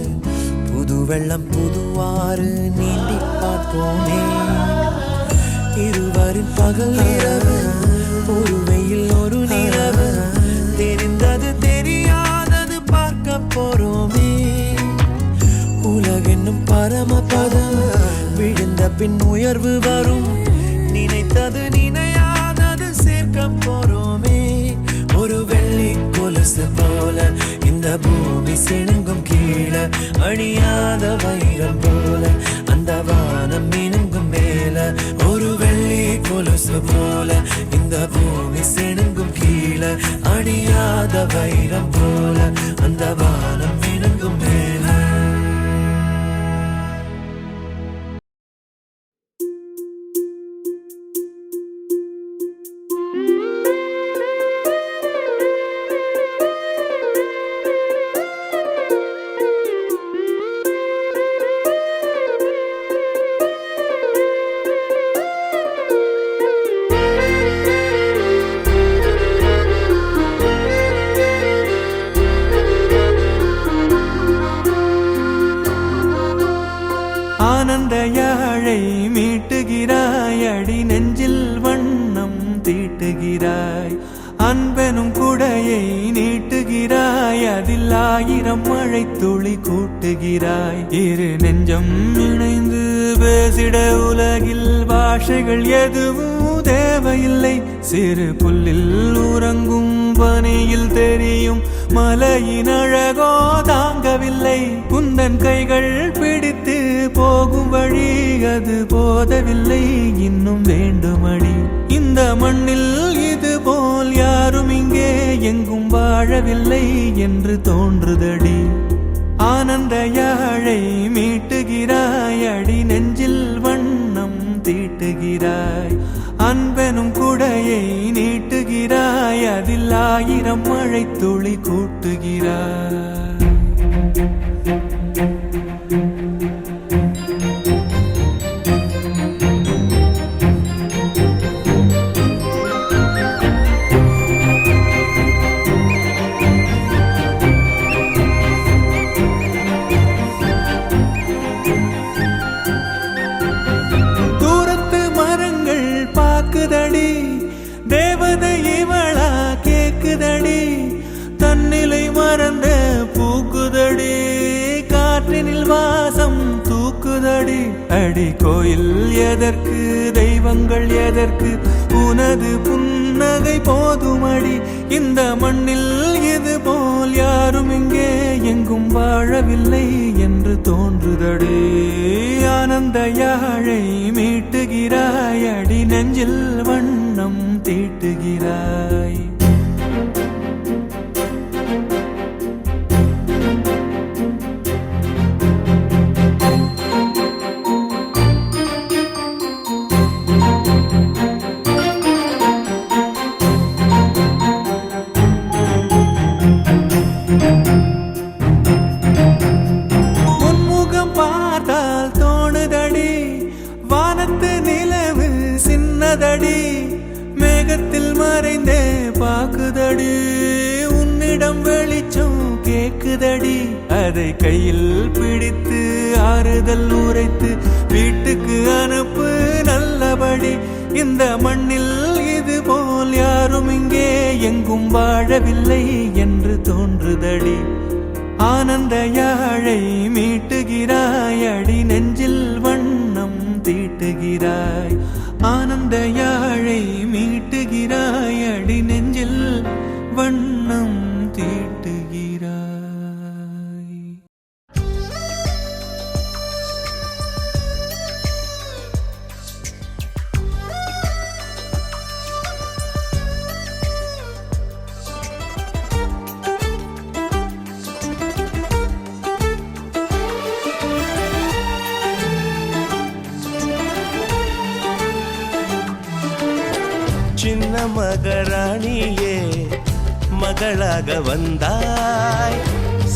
புது வெள்ளம் புது ஆறு நீந்தி பார்ப்போமே இருவரின் பகல் இரவு ஒரு வெயில் ஒரு நிலவு தெரிந்தது தெரியாதது பார்க்க போறோமே உலகென்னும் பரமபதம் விழுந்த பின் உயர்வு வரும் நினைத்தது நினையாதது சேர்க்க போறோமே ஒரு வெள்ளி கொலுசு போல இந்த பூமி சினுங்கும் கீழே அணியாத வைரம் போல அந்த வானம் மினுங்கும் மேல ஒரு வெள்ளி கொலுசு போல இந்த பூமி சினுங்கும் கீழே அணியாத வைரம் போல அந்த வானம் மினுங்கும் மேல ஆயிரம் மழை துளி கூட்டுகிறாய். இரு நெஞ்சம் இணைந்து பேசிட உலகில் பாஷைகள் எதுவும் தேவையில்லை. சிறு புல்லில் உறங்கும் பனியில் தெரியும் மலையின் அழகோ தாங்கவில்லை. குந்தன் கைகள் பிடித்து போகும் வழி அது போதவில்லை, இன்னும் வேண்டுமடி. இந்த மண்ணில் இது போல் யாரும் இங்கே எங்கும் வாழவில்லை என்று தோன்றுதடி. ஆனந்த யாழை மீட்டுகிறாய், அடி நெஞ்சில் வண்ணம் தீட்டுகிறாய். அன்பெனும் குடையை நீட்டுகிறாய், அதில் ஆயிரம் மழை துளி கூட்டுகிறாய். தேவதை இவளா கேக்குதடி, தன்னிலை மறந்த பூக்குதடி. காற்றினில் வாசம் தூக்குதடி. அடி கோயில் எதற்கு, தெய்வங்கள் எதற்கு, உனது புன்னகை போதுமடி. இந்த மண்ணில் இது போல் யாரும் இங்கே எங்கும் வாழவில்லை என்று தோன்றுதடி. ஆனந்த யாழை மீட்டுகிறாய், அடி நெஞ்சில் வண்ணம் தீட்டுகிறாய். மேகத்தில் மறைந்தே பாக்குதடி, உன்னிடம் வெளிச்சம் கேக்குதடி. அதை கையில் பிடித்து ஆறுதல் உரைத்து வீட்டுக்கு அனுப்பு நல்லபடி. இந்த மண்ணில் இது போல் யாரும் இங்கே எங்கும் வாழவில்லை என்று தோன்றுதடி. ஆனந்த யாழை மீட்டுகிறாய், அடி நெஞ்சில் வண்ணம் தீட்டுகிறாய். ஆனந்த யாழை மீட்டுகிறாய், அடி நெஞ்சில் வண்ணம் தீட்டுகிறாய். சின்ன மகாராணியே மகளாக வந்தாய்,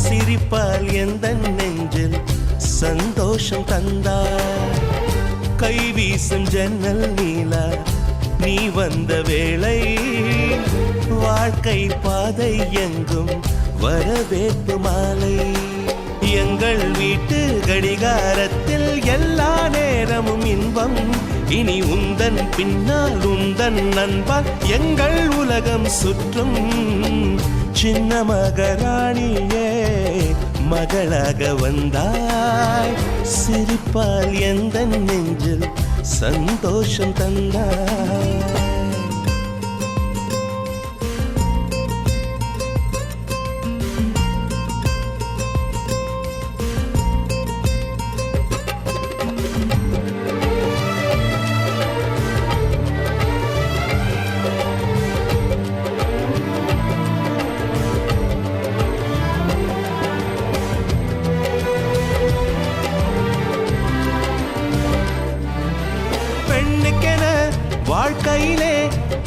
சிரிப்பால் எந்த நெஞ்சில் சந்தோஷம் தந்தாய். கை வீசும் ஜன்னல் நீலா நீ வந்த வேளை, வாழ்க்கை பாதை எங்கும் வரவேற்பு மாலை. எங்கள் வீட்டு கடிகாரத்தில் எல்லா நேரமும் இன்பம், இனி உந்தன் பின்னால் உந்தன் நண்பன் எங்கள் உலகம் சுற்றும். சின்ன மகாராணியே மகளாக வந்தாய், சிரிப்பால் எந்த நெஞ்சில் சந்தோஷம் தந்தாய். வாழ்க்கையிலே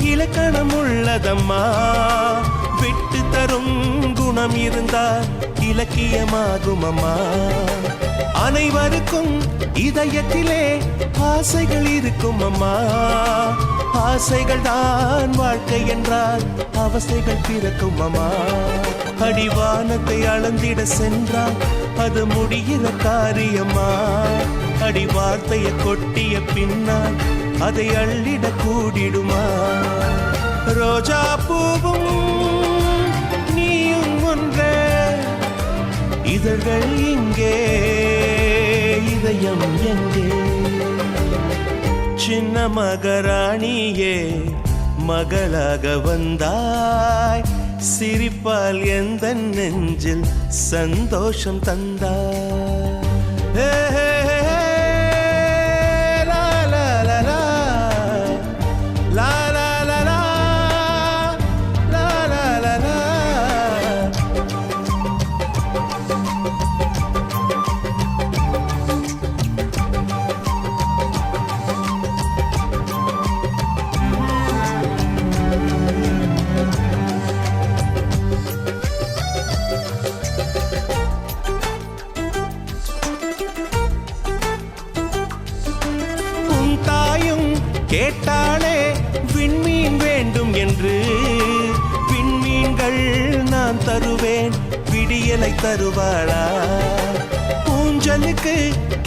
இலக்கணம் உள்ளதம்மா, விட்டு தரும் குணம் இருந்தால் இலக்கியமாகும் அம்மா. அனைவருக்கும் இதயத்திலே ஆசைகள் இருக்கும் அம்மா, ஆசைகள் தான் வாழ்க்கை என்றால் அவசைகள் பிறக்கும் அம்மா. அடிவானத்தை அளந்திட சென்றால் அது முடிகிற காரியம்மா, அடி வார்த்தையை கொட்டிய பின்னால் அதை அள்ளிட கூடிடுமா. ரோஜா பூவும் நீயும் ஒன்றே, இதழ்கள் இங்கே இதயம் எங்கே சின்ன மகராணியே மகளாக வந்தாய் சிரிப்பால் எந்த நெஞ்சில் சந்தோஷம் தந்தாய் லா லா லா லா லா லா லா லா லா லா லா லா கேட்டாளே விண்மீன் வேண்டும் என்று விண்மீன்கள் நான் தருவேன் விடியலை தருவாளா ஊஞ்சலுக்கு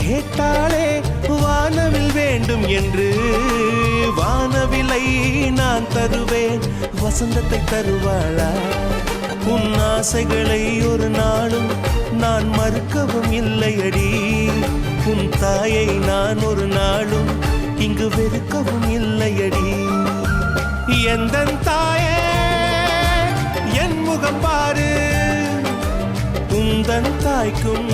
கேட்டாளே வானவில் வேண்டும் என்று வானவிலை நான் தருவேன் வசந்தத்தை தருவாளா உன் ஆசைகளை ஒரு நாளும் நான் மறுக்கவும் இல்லையடி உன் தாயை நான் ஒரு நாளும் இங்கு வெறுக்கவும் இல்லையடி எந்தன் தாயே என் முகம் பாரு உந்தன் தாய்க்கும்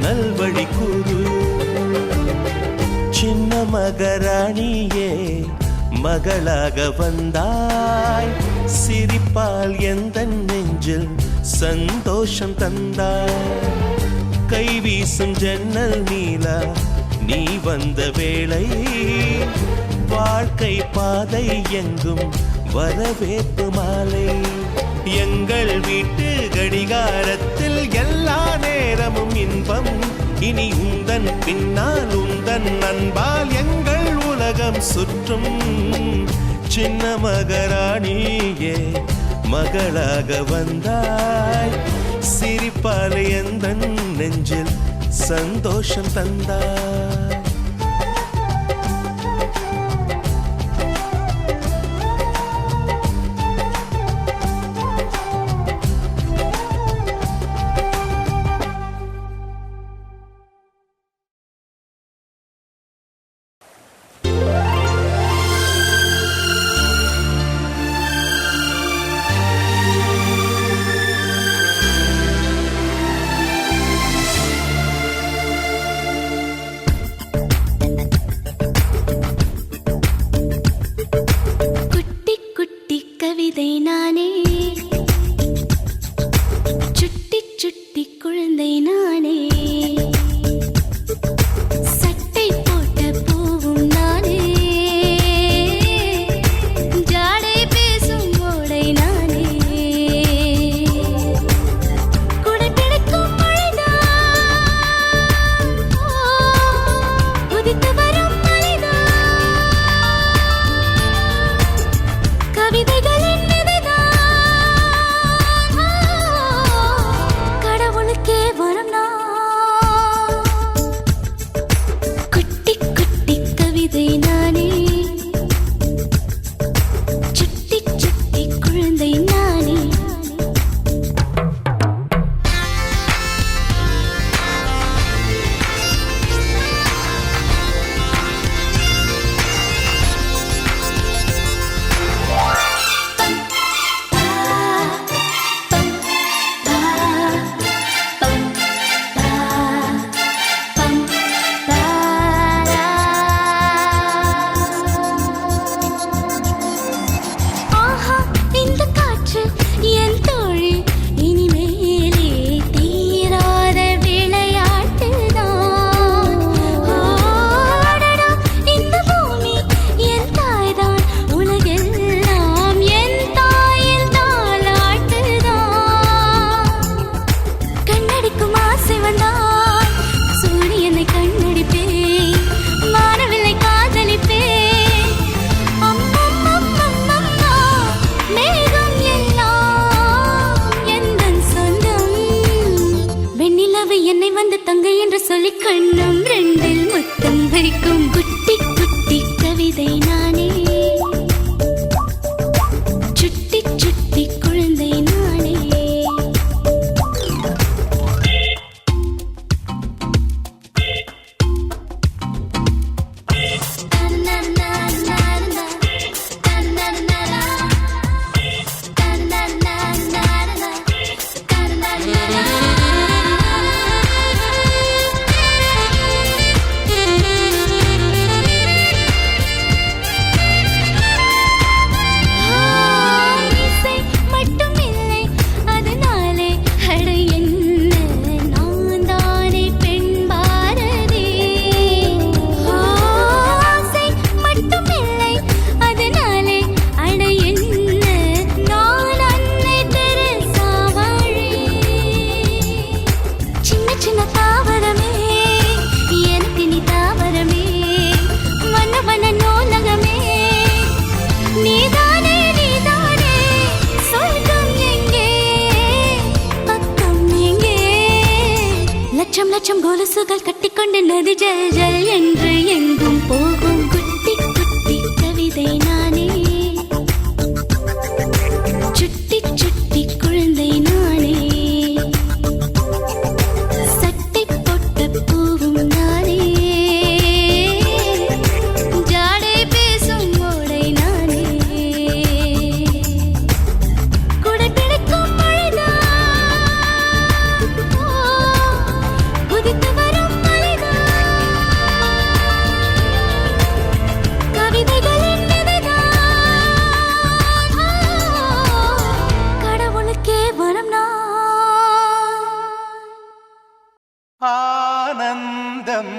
நல்வழி கூறு சின்ன மகராணியே மகளாக வந்தாய் சிரிப்பால் எந்த நெஞ்சில் சந்தோஷம் தந்தாய் கை வீசும் ஜன்னல் நீலா நீ வந்த வேளை வாழ்க்கை பாதை எங்கும் வரவேற்பு மாலை எங்கள் வீட்டு கடிகாரத்தில் எல்லா நேரமும் இன்பம் இனி உந்தன் பின்னால் உந்தன் அன்பால் எங்கள் உலகம் சுற்றும் சின்ன மகராணியே மகளாக வந்தாய் சிரிப்பால் எந்த நெஞ்சில் சந்தோஷம் தந்தாய் கவிதைகளின் கொலுசுகள் கட்டிக்கொண்டு நதி ஜல் ஜல் என்று எங்கும் போகும் குட்டி குட்டி கவிதை நானே சுட்டி சுட்டி குழந்தை நானே சட்டை போட்ட பூவும் நானே ஜாடை பேசும் ஓடை நானே குடை பிடிக்கும் மழைதான் குதித்து வரும் மலைதான் கவிதைகளின் விதைதான் கடவுளுக்கே வரம் நான் ஆனந்தம்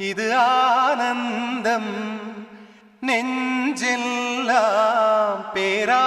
இது ஆனந்தம் நெஞ்செல்லாம் பேரா